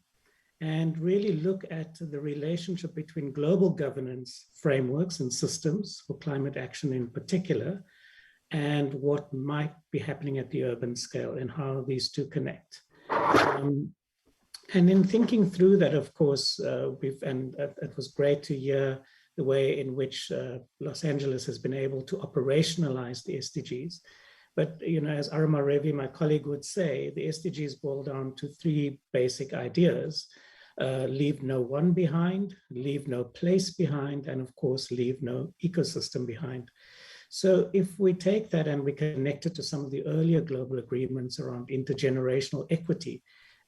and really look at the relationship between global governance frameworks and systems for climate action in particular, and what might be happening at the urban scale and how these two connect. And in thinking through that, of course, it was great to hear the way in which Los Angeles has been able to operationalize the SDGs. But, you know, as Arma Revi, my colleague, would say, the SDGs boil down to three basic ideas: leave no one behind, leave no place behind, and of course, leave no ecosystem behind. So if we take that and we connect it to some of the earlier global agreements around intergenerational equity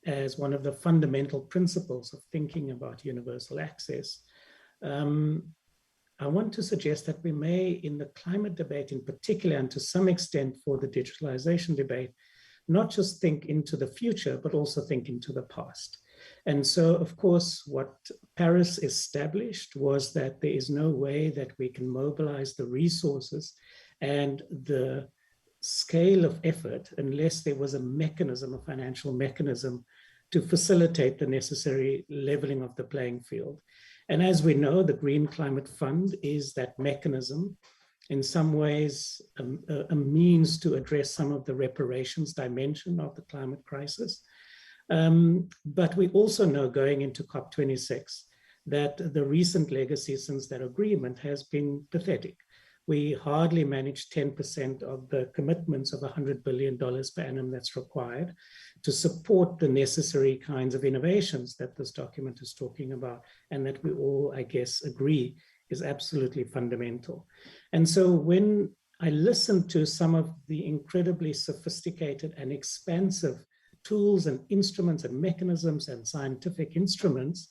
as one of the fundamental principles of thinking about universal access, I want to suggest that we may, in the climate debate in particular, and to some extent for the digitalization debate, not just think into the future, but also think into the past. And so, of course, what Paris established was that there is no way that we can mobilize the resources and the scale of effort unless there was a mechanism, a financial mechanism, to facilitate the necessary leveling of the playing field. And as we know, the Green Climate Fund is that mechanism, in some ways a means to address some of the reparations dimension of the climate crisis. But we also know, going into COP26, that the recent legacy since that agreement has been pathetic. We hardly managed 10% of the commitments of $100 billion per annum that's required to support the necessary kinds of innovations that this document is talking about, and that we all, I guess, agree is absolutely fundamental. And so when I listen to some of the incredibly sophisticated and expansive tools and instruments and mechanisms and scientific instruments,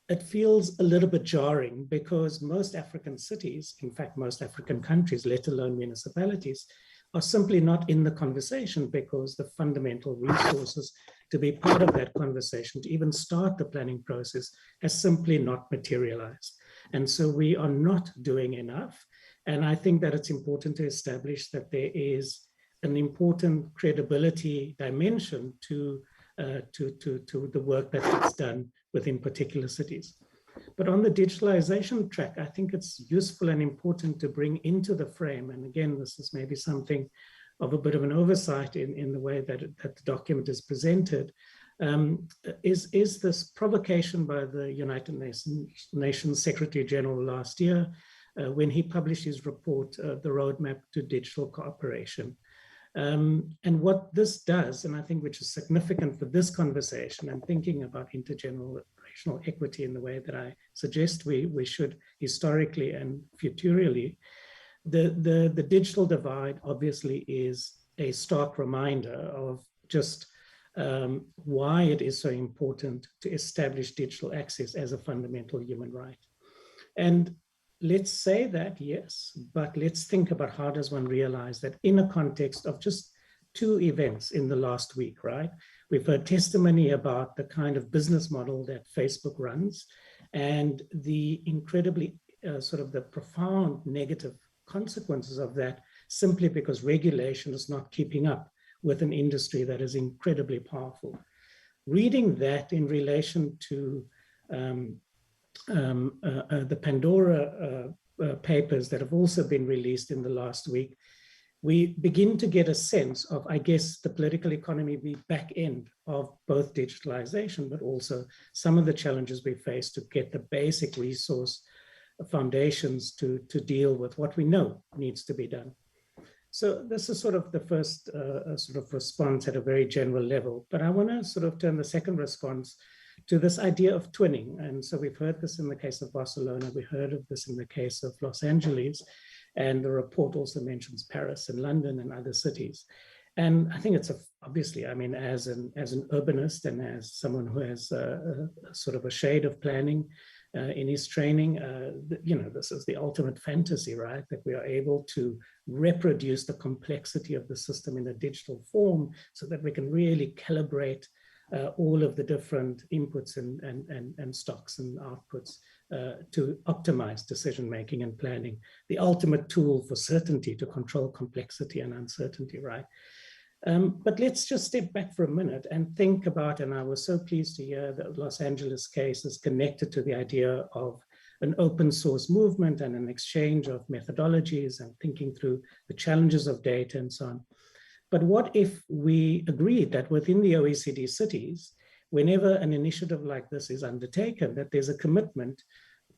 it feels a little bit jarring, because most African cities, in fact, most African countries, let alone municipalities, are simply not in the conversation, because the fundamental resources to be part of that conversation, to even start the planning process, has simply not materialized. And so we are not doing enough. And I think that it's important to establish that there is an important credibility dimension to the work that gets done within particular cities. But on the digitalization track, I think it's useful and important to bring into the frame, and again, this is maybe something of a bit of an oversight in the way that the document is presented, is this provocation by the United Nations Secretary General last year, when he published his report, The Roadmap to Digital Cooperation. And what this does, and I think which is significant for this conversation and thinking about intergenerational equity in the way that I suggest we should historically and futurally, the digital divide obviously is a stark reminder of just why it is so important to establish digital access as a fundamental human right. And let's say that, yes, but let's think about how does one realize that in a context of just two events in the last week, right? We've heard testimony about the kind of business model that Facebook runs and the incredibly sort of the profound negative consequences of that, simply because regulation is not keeping up with an industry that is incredibly powerful. Reading that in relation to the Pandora papers that have also been released in the last week, we begin to get a sense of, I guess, the political economy be back end of both digitalization, but also some of the challenges we face to get the basic resource foundations to deal with what we know needs to be done. So this is sort of the first sort of response at a very general level, but I want to sort of turn the second response to this idea of twinning. And so we've heard this in the case of Barcelona, we heard of this in the case of Los Angeles, and the report also mentions Paris and London and other cities. And I think it's obviously, I mean, as an urbanist and as someone who has sort of a shade of planning in his training, you know, this is the ultimate fantasy, right? That we are able to reproduce the complexity of the system in a digital form so that we can really calibrate all of the different inputs and stocks and outputs to optimize decision-making and planning, the ultimate tool for certainty to control complexity and uncertainty, right? But let's just step back for a minute and think about, and I was so pleased to hear that Los Angeles case is connected to the idea of an open source movement and an exchange of methodologies and thinking through the challenges of data and so on. But what if we agreed that within the OECD cities, whenever an initiative like this is undertaken, that there's a commitment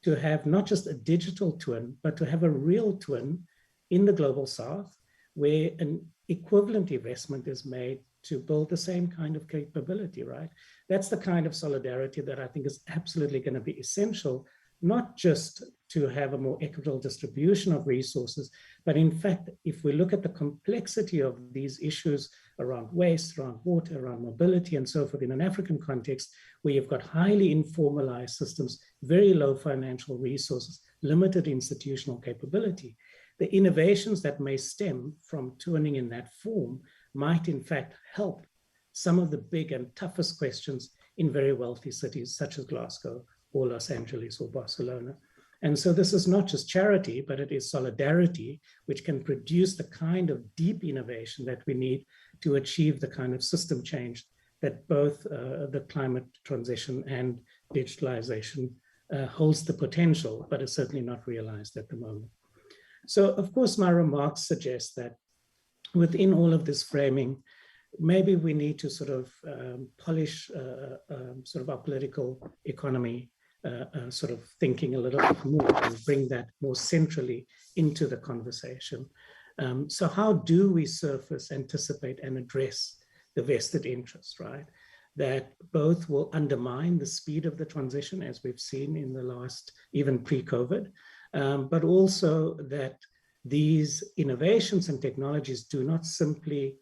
to have not just a digital twin, but to have a real twin in the global south, where an equivalent investment is made to build the same kind of capability, right? That's the kind of solidarity that I think is absolutely going to be essential, not just to have a more equitable distribution of resources, but in fact, if we look at the complexity of these issues around waste, around water, around mobility, and so forth in an African context, where you've got highly informalized systems, very low financial resources, limited institutional capability, the innovations that may stem from twinning in that form might in fact help some of the big and toughest questions in very wealthy cities such as Glasgow or Los Angeles or Barcelona. And so this is not just charity, but it is solidarity, which can produce the kind of deep innovation that we need to achieve the kind of system change that both the climate transition and digitalization holds the potential, but is certainly not realized at the moment. So of course, my remarks suggest that within all of this framing, maybe we need to sort of polish sort of our political economy sort of thinking a little bit more and bring that more centrally into the conversation. So how do we surface, anticipate, and address the vested interests, right? That both will undermine the speed of the transition, as we've seen in the last, even pre-COVID, but also that these innovations and technologies do not simply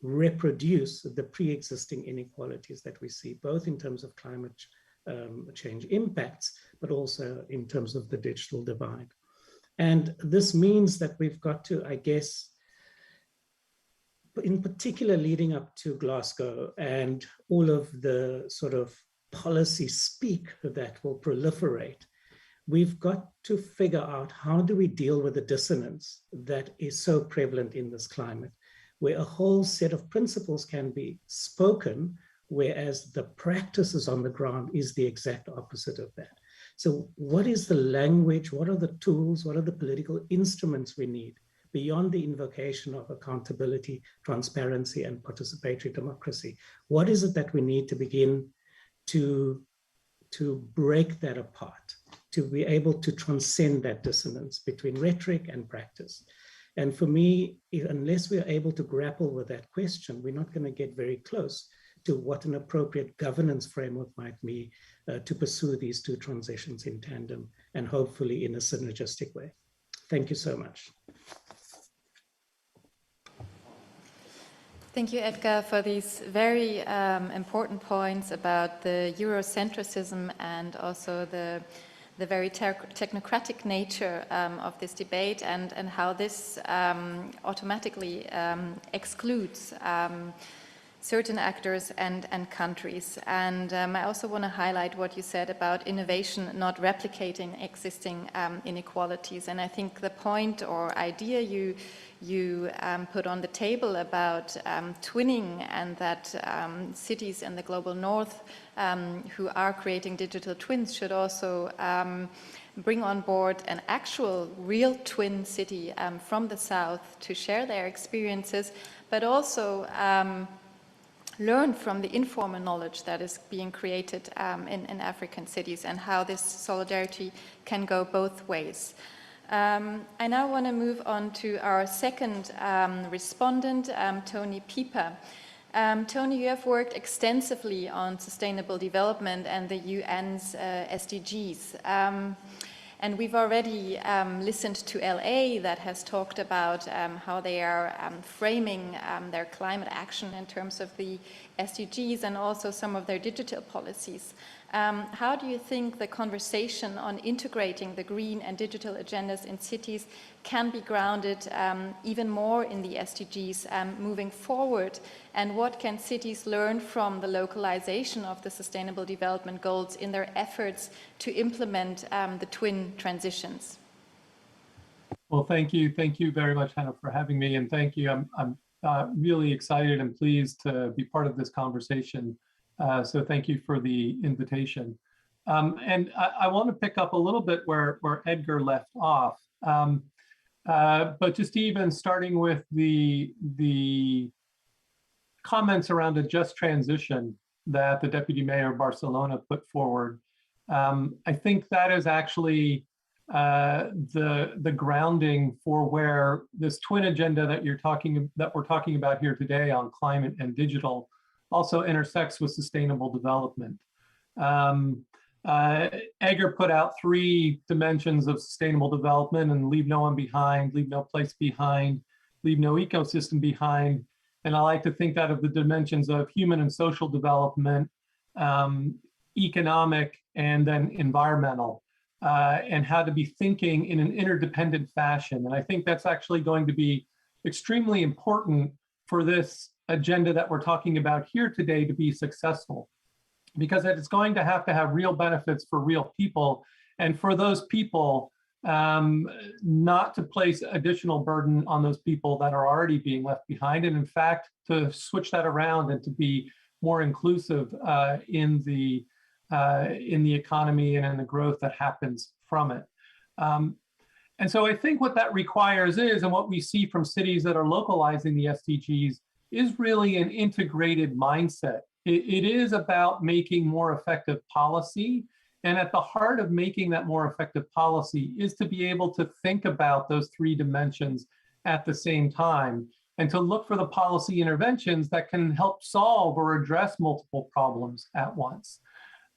reproduce the pre-existing inequalities that we see, both in terms of climate change impacts, but also in terms of the digital divide. And this means that we've got to, I guess, in particular leading up to Glasgow and all of the sort of policy speak that will proliferate, we've got to figure out how do we deal with the dissonance that is so prevalent in this climate, where a whole set of principles can be spoken, whereas the practices on the ground is the exact opposite of that. So what is the language? What are the tools? What are the political instruments we need beyond the invocation of accountability, transparency, and participatory democracy? What is it that we need to begin to break that apart, to be able to transcend that dissonance between rhetoric and practice? And for me, unless we are able to grapple with that question, we're not going to get very close to what an appropriate governance framework might be to pursue these two transitions in tandem and hopefully in a synergistic way. Thank you so much. Thank you, Edgar, for these very important points about the Eurocentrism and also the very technocratic nature of this debate and how this automatically excludes certain actors and countries. And I also want to highlight what you said about innovation not replicating existing inequalities. And I think the point or idea you put on the table about twinning and that cities in the global north who are creating digital twins should also bring on board an actual real twin city from the south to share their experiences, but also learn from the informal knowledge that is being created in African cities and how this solidarity can go both ways. I now want to move on to our second respondent, Tony Pieper. Tony, you have worked extensively on sustainable development and the UN's SDGs. And we've already listened to LA that has talked about how they are framing their climate action in terms of the SDGs and also some of their digital policies. How do you think the conversation on integrating the green and digital agendas in cities can be grounded even more in the SDGs moving forward? And what can cities learn from the localization of the Sustainable Development Goals in their efforts to implement the twin transitions? Well, thank you. Thank you very much, Hannah, for having me. And thank you. I'm really excited and pleased to be part of this conversation. So thank you for the invitation. And I want to pick up a little bit where Edgar left off. But just even starting with the comments around a just transition that the Deputy Mayor of Barcelona put forward. I think that is actually the grounding for where this twin agenda that we're talking about here today on climate and digital also intersects with sustainable development. Edgar put out 3 dimensions of sustainable development, and leave no one behind, leave no place behind, leave no ecosystem behind. And I like to think out of the dimensions of human and social development, economic, and then environmental, and how to be thinking in an interdependent fashion. And I think that's actually going to be extremely important for this agenda that we're talking about here today to be successful, because it's going to have real benefits for real people, and for those people, not to place additional burden on those people that are already being left behind, and in fact, to switch that around and to be more inclusive in the economy and in the growth that happens from it. And so I think what that requires is, and what we see from cities that are localizing the SDGs, is really an integrated mindset. It is about making more effective policy. And at the heart of making that more effective policy is to be able to think about those 3 dimensions at the same time, and to look for the policy interventions that can help solve or address multiple problems at once.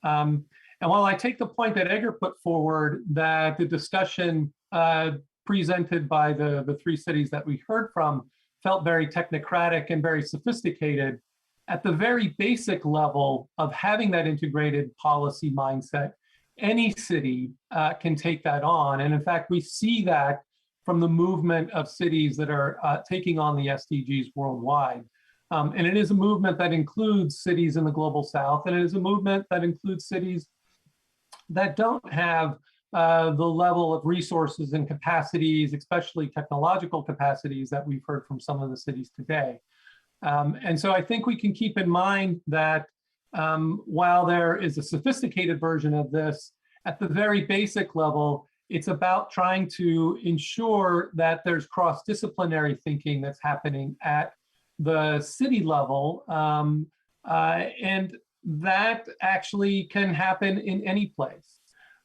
And while I take the point that Edgar put forward, that the discussion presented by the 3 cities that we heard from felt very technocratic and very sophisticated, at the very basic level of having that integrated policy mindset, any city can take that on. And in fact, we see that from the movement of cities that are taking on the SDGs worldwide. And it is a movement that includes cities in the global south, and it is a movement that includes cities that don't have the level of resources and capacities, especially technological capacities, that we've heard from some of the cities today. And so I think we can keep in mind that while there is a sophisticated version of this, at the very basic level, it's about trying to ensure that there's cross-disciplinary thinking that's happening at the city level. And that actually can happen in any place.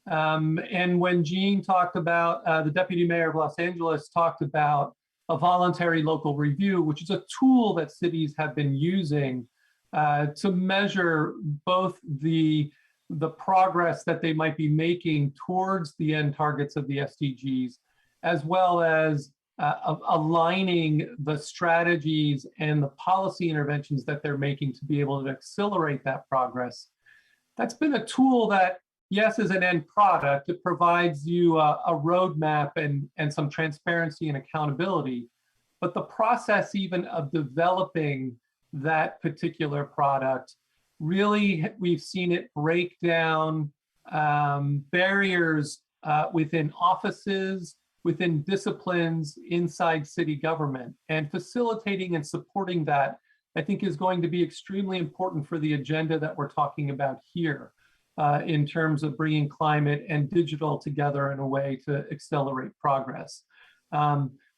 And when Jean talked about, the Deputy Mayor of Los Angeles talked about a voluntary local review, which is a tool that cities have been using to measure both the progress that they might be making towards the end targets of the SDGs, as well as aligning the strategies and the policy interventions that they're making to be able to accelerate that progress. That's been a tool that, yes, is an end product. It provides you a roadmap and some transparency and accountability. But the process even of developing that particular product, really, we've seen it break down barriers within offices, within disciplines inside city government, and facilitating and supporting that, I think, is going to be extremely important for the agenda that we're talking about here in terms of bringing climate and digital together in a way to accelerate progress.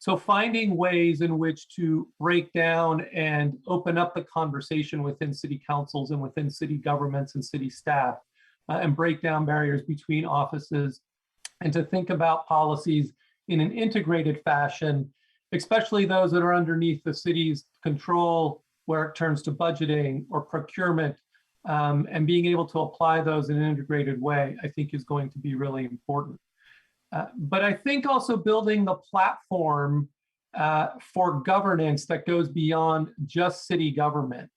So finding ways in which to break down and open up the conversation within city councils and within city governments and city staff, and break down barriers between offices, and to think about policies in an integrated fashion, especially those that are underneath the city's control, where it turns to budgeting or procurement, and being able to apply those in an integrated way, I think is going to be really important. But I think also building the platform for governance that goes beyond just city government,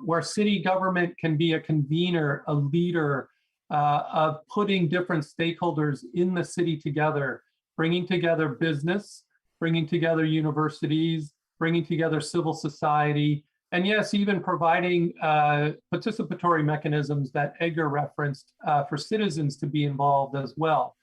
where city government can be a convener, a leader of putting different stakeholders in the city together, bringing together business, bringing together universities, bringing together civil society, and yes, even providing participatory mechanisms that Edgar referenced for citizens to be involved as well.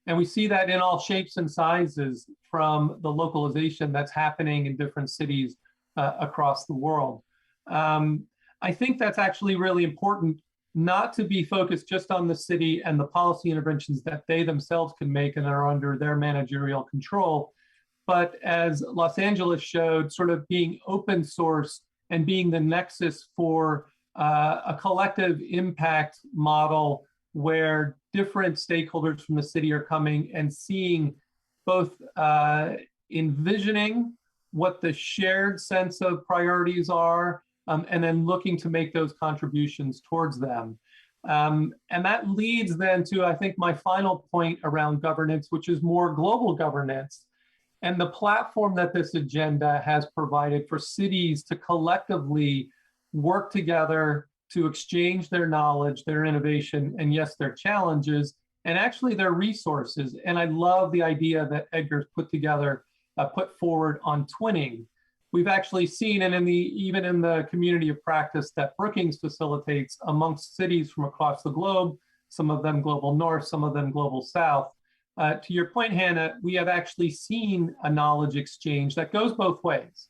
And we see that in all shapes and sizes, from the localization that's happening in different cities across the world. I think that's actually really important, not to be focused just on the city and the policy interventions that they themselves can make and are under their managerial control, but as Los Angeles showed, sort of being open source and being the nexus for a collective impact model where different stakeholders from the city are coming and seeing both envisioning what the shared sense of priorities are, and then looking to make those contributions towards them. And that leads then to, I think, my final point around governance, which is more global governance, and the platform that this agenda has provided for cities to collectively work together to exchange their knowledge, their innovation, and yes, their challenges, and actually their resources. And I love the idea that Edgar's put forward on twinning. We've actually seen, and even in the community of practice that Brookings facilitates amongst cities from across the globe, some of them global north, some of them global south. To your point, Hannah, we have actually seen a knowledge exchange that goes both ways.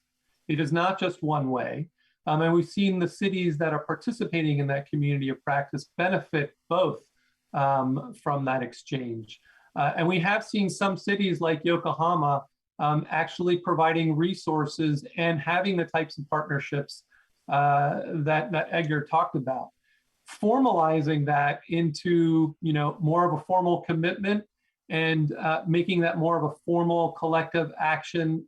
It is not just one way. And we've seen the cities that are participating in that community of practice benefit both from that exchange. And we have seen some cities like Yokohama actually providing resources and having the types of partnerships that Edgar talked about. Formalizing that into more of a formal commitment and making that more of a formal collective action,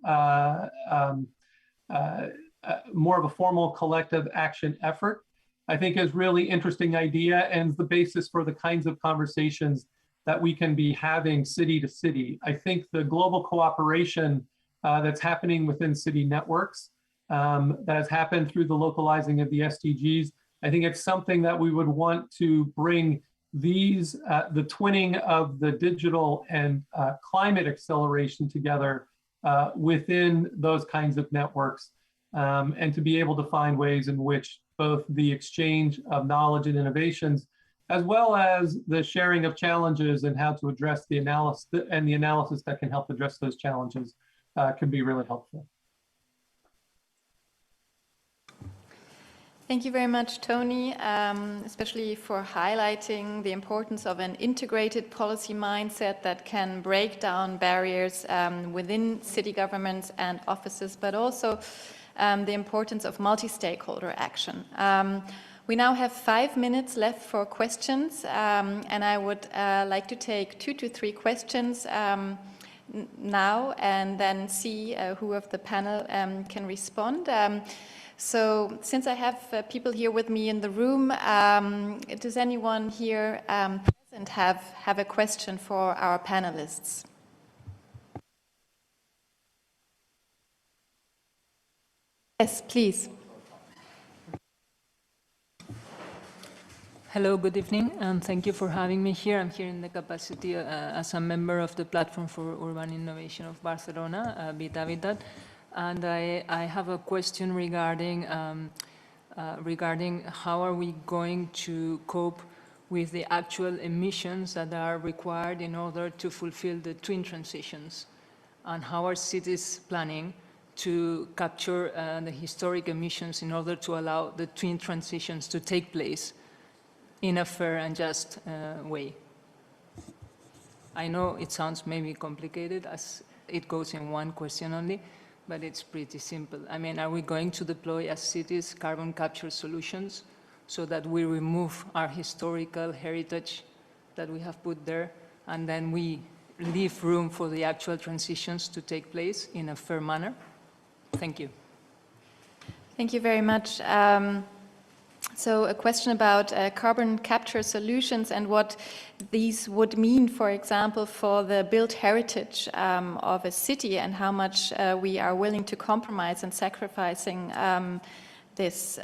effort, I think is really interesting idea and the basis for the kinds of conversations that we can be having city to city. I think the global cooperation that's happening within city networks, that has happened through the localizing of the SDGs, I think it's something that we would want to bring these, the twinning of the digital and climate acceleration together within those kinds of networks, and to be able to find ways in which both the exchange of knowledge and innovations, as well as the sharing of challenges and how to address the analysis that can help address those challenges can be really helpful. Thank you very much, Tony, especially for highlighting the importance of an integrated policy mindset that can break down barriers within city governments and offices, but also the importance of multi-stakeholder action. We now have 5 minutes left for questions, and I would like to take 2 to 3 questions now and then see who of the panel can respond. So since I have people here with me in the room, does anyone here present have a question for our panelists? Yes, please. Hello, good evening, and thank you for having me here. I'm here in the capacity as a member of the Platform for Urban Innovation of Barcelona, Bit Habitat, and I have a question regarding how are we going to cope with the actual emissions that are required in order to fulfill the twin transitions, and how are cities planning to capture the historic emissions in order to allow the twin transitions to take place in a fair and just way. I know it sounds maybe complicated as it goes in one question only, but it's pretty simple. I mean, are we going to deploy as cities carbon capture solutions so that we remove our historical heritage that we have put there, and then we leave room for the actual transitions to take place in a fair manner? Thank you. Thank you very much. So a question about carbon capture solutions and what these would mean, for example, for the built heritage of a city and how much we are willing to compromise and sacrificing this.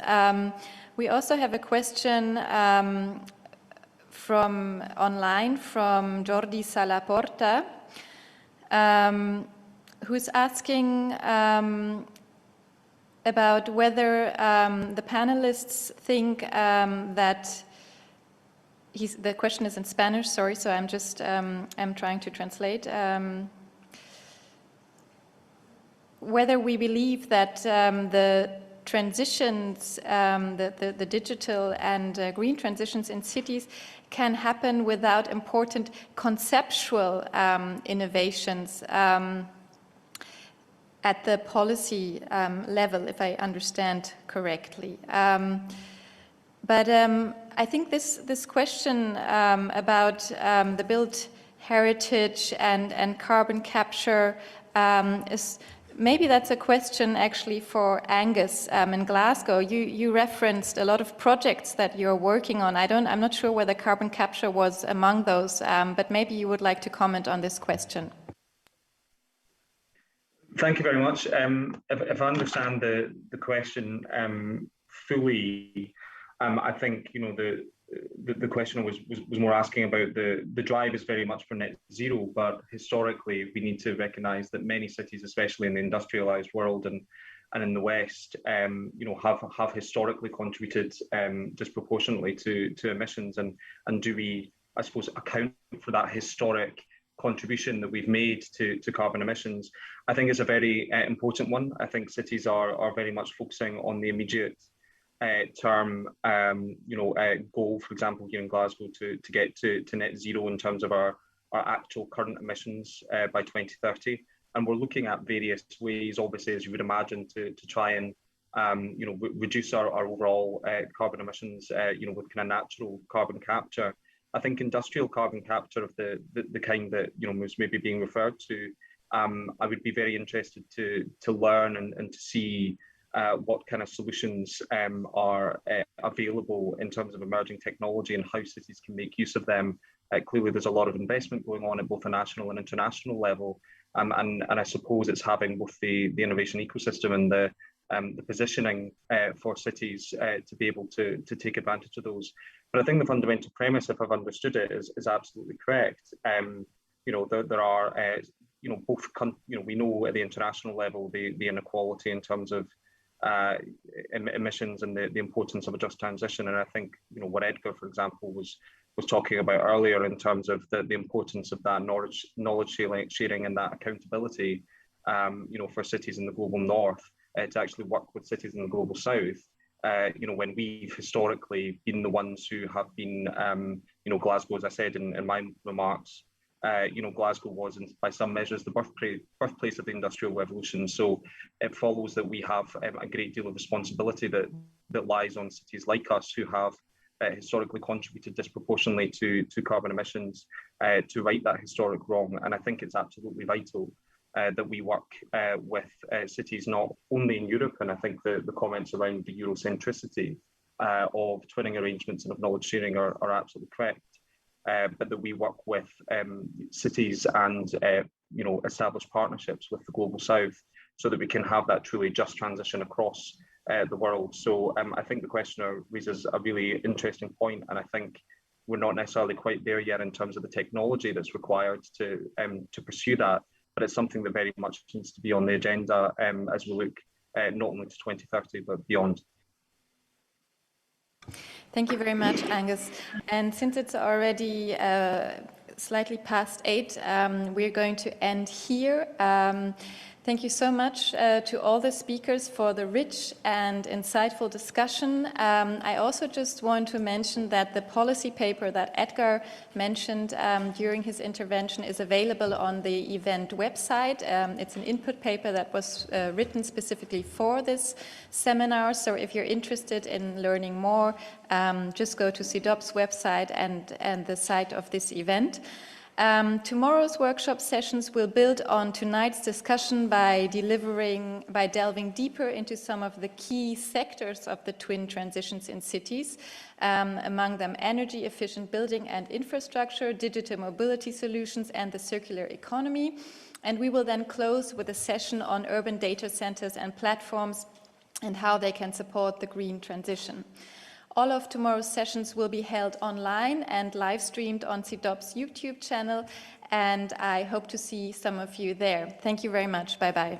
We also have a question from online from Jordi Salaporta, who's asking about whether the panelists think that the question is in Spanish, sorry, so I'm just I'm trying to translate. Whether we believe that the transitions, the digital and green transitions in cities can happen without important conceptual innovations. at the policy level, if I understand correctly. But I think this question about the built heritage and carbon capture is maybe that's a question actually for Angus in Glasgow. You referenced a lot of projects that you're working on. I'm not sure whether carbon capture was among those, but maybe you would like to comment on this question. Thank you very much. If I understand the question fully, I think the question was more asking about the drive is very much for net zero, but historically we need to recognise that many cities, especially in the industrialised world and in the West, have historically contributed disproportionately to emissions, and do we, I suppose, account for that historic contribution that we've made to carbon emissions? I think it's a very important one. I think cities are very much focusing on the immediate term goal, for example, here in Glasgow, to get to net zero in terms of our actual current emissions by 2030. And we're looking at various ways, obviously, as you would imagine, to try and reduce our overall carbon emissions with kind of natural carbon capture. I think industrial carbon capture of the kind that was maybe being referred to, I would be very interested to learn and to see what kind of solutions are available in terms of emerging technology and how cities can make use of them. Clearly, there's a lot of investment going on at both a national and international level, and I suppose it's having both the innovation ecosystem and the positioning for cities to be able to take advantage of those. But I think the fundamental premise, if I've understood it, is absolutely correct. There are both. We know at the international level the inequality in terms of emissions and the importance of a just transition. And I think what Edgar, for example, was talking about earlier in terms of the importance of that knowledge sharing and that accountability, for cities in the global north to actually work with cities in the global south. When we've historically been the ones who have been, Glasgow, as I said in my remarks, Glasgow was, by some measures, the birthplace of the Industrial Revolution. So it follows that we have a great deal of responsibility that lies on cities like us who have historically contributed disproportionately to carbon emissions to right that historic wrong. And I think it's absolutely vital that we work with cities not only in Europe, and I think the comments around the Eurocentricity of twinning arrangements and of knowledge sharing are absolutely correct, but that we work with cities and establish partnerships with the global south so that we can have that truly just transition across the world. So I think the questioner raises a really interesting point, and I think we're not necessarily quite there yet in terms of the technology that's required to pursue that. But it's something that very much needs to be on the agenda as we look not only to 2030, but beyond. Thank you very much, Angus. And since it's already slightly past 8, we're going to end here. Thank you so much to all the speakers for the rich and insightful discussion. I also just want to mention that the policy paper that Edgar mentioned during his intervention is available on the event website. It's an input paper that was written specifically for this seminar. So if you're interested in learning more, just go to CIDOB's website and the site of this event. Tomorrow's workshop sessions will build on tonight's discussion by delving deeper into some of the key sectors of the twin transitions in cities, among them energy efficient building and infrastructure, digital mobility solutions, and the circular economy. And we will then close with a session on urban data centers and platforms and how they can support the green transition. All of tomorrow's sessions will be held online and live streamed on CIDOB's YouTube channel, and I hope to see some of you there. Thank you very much. Bye-bye.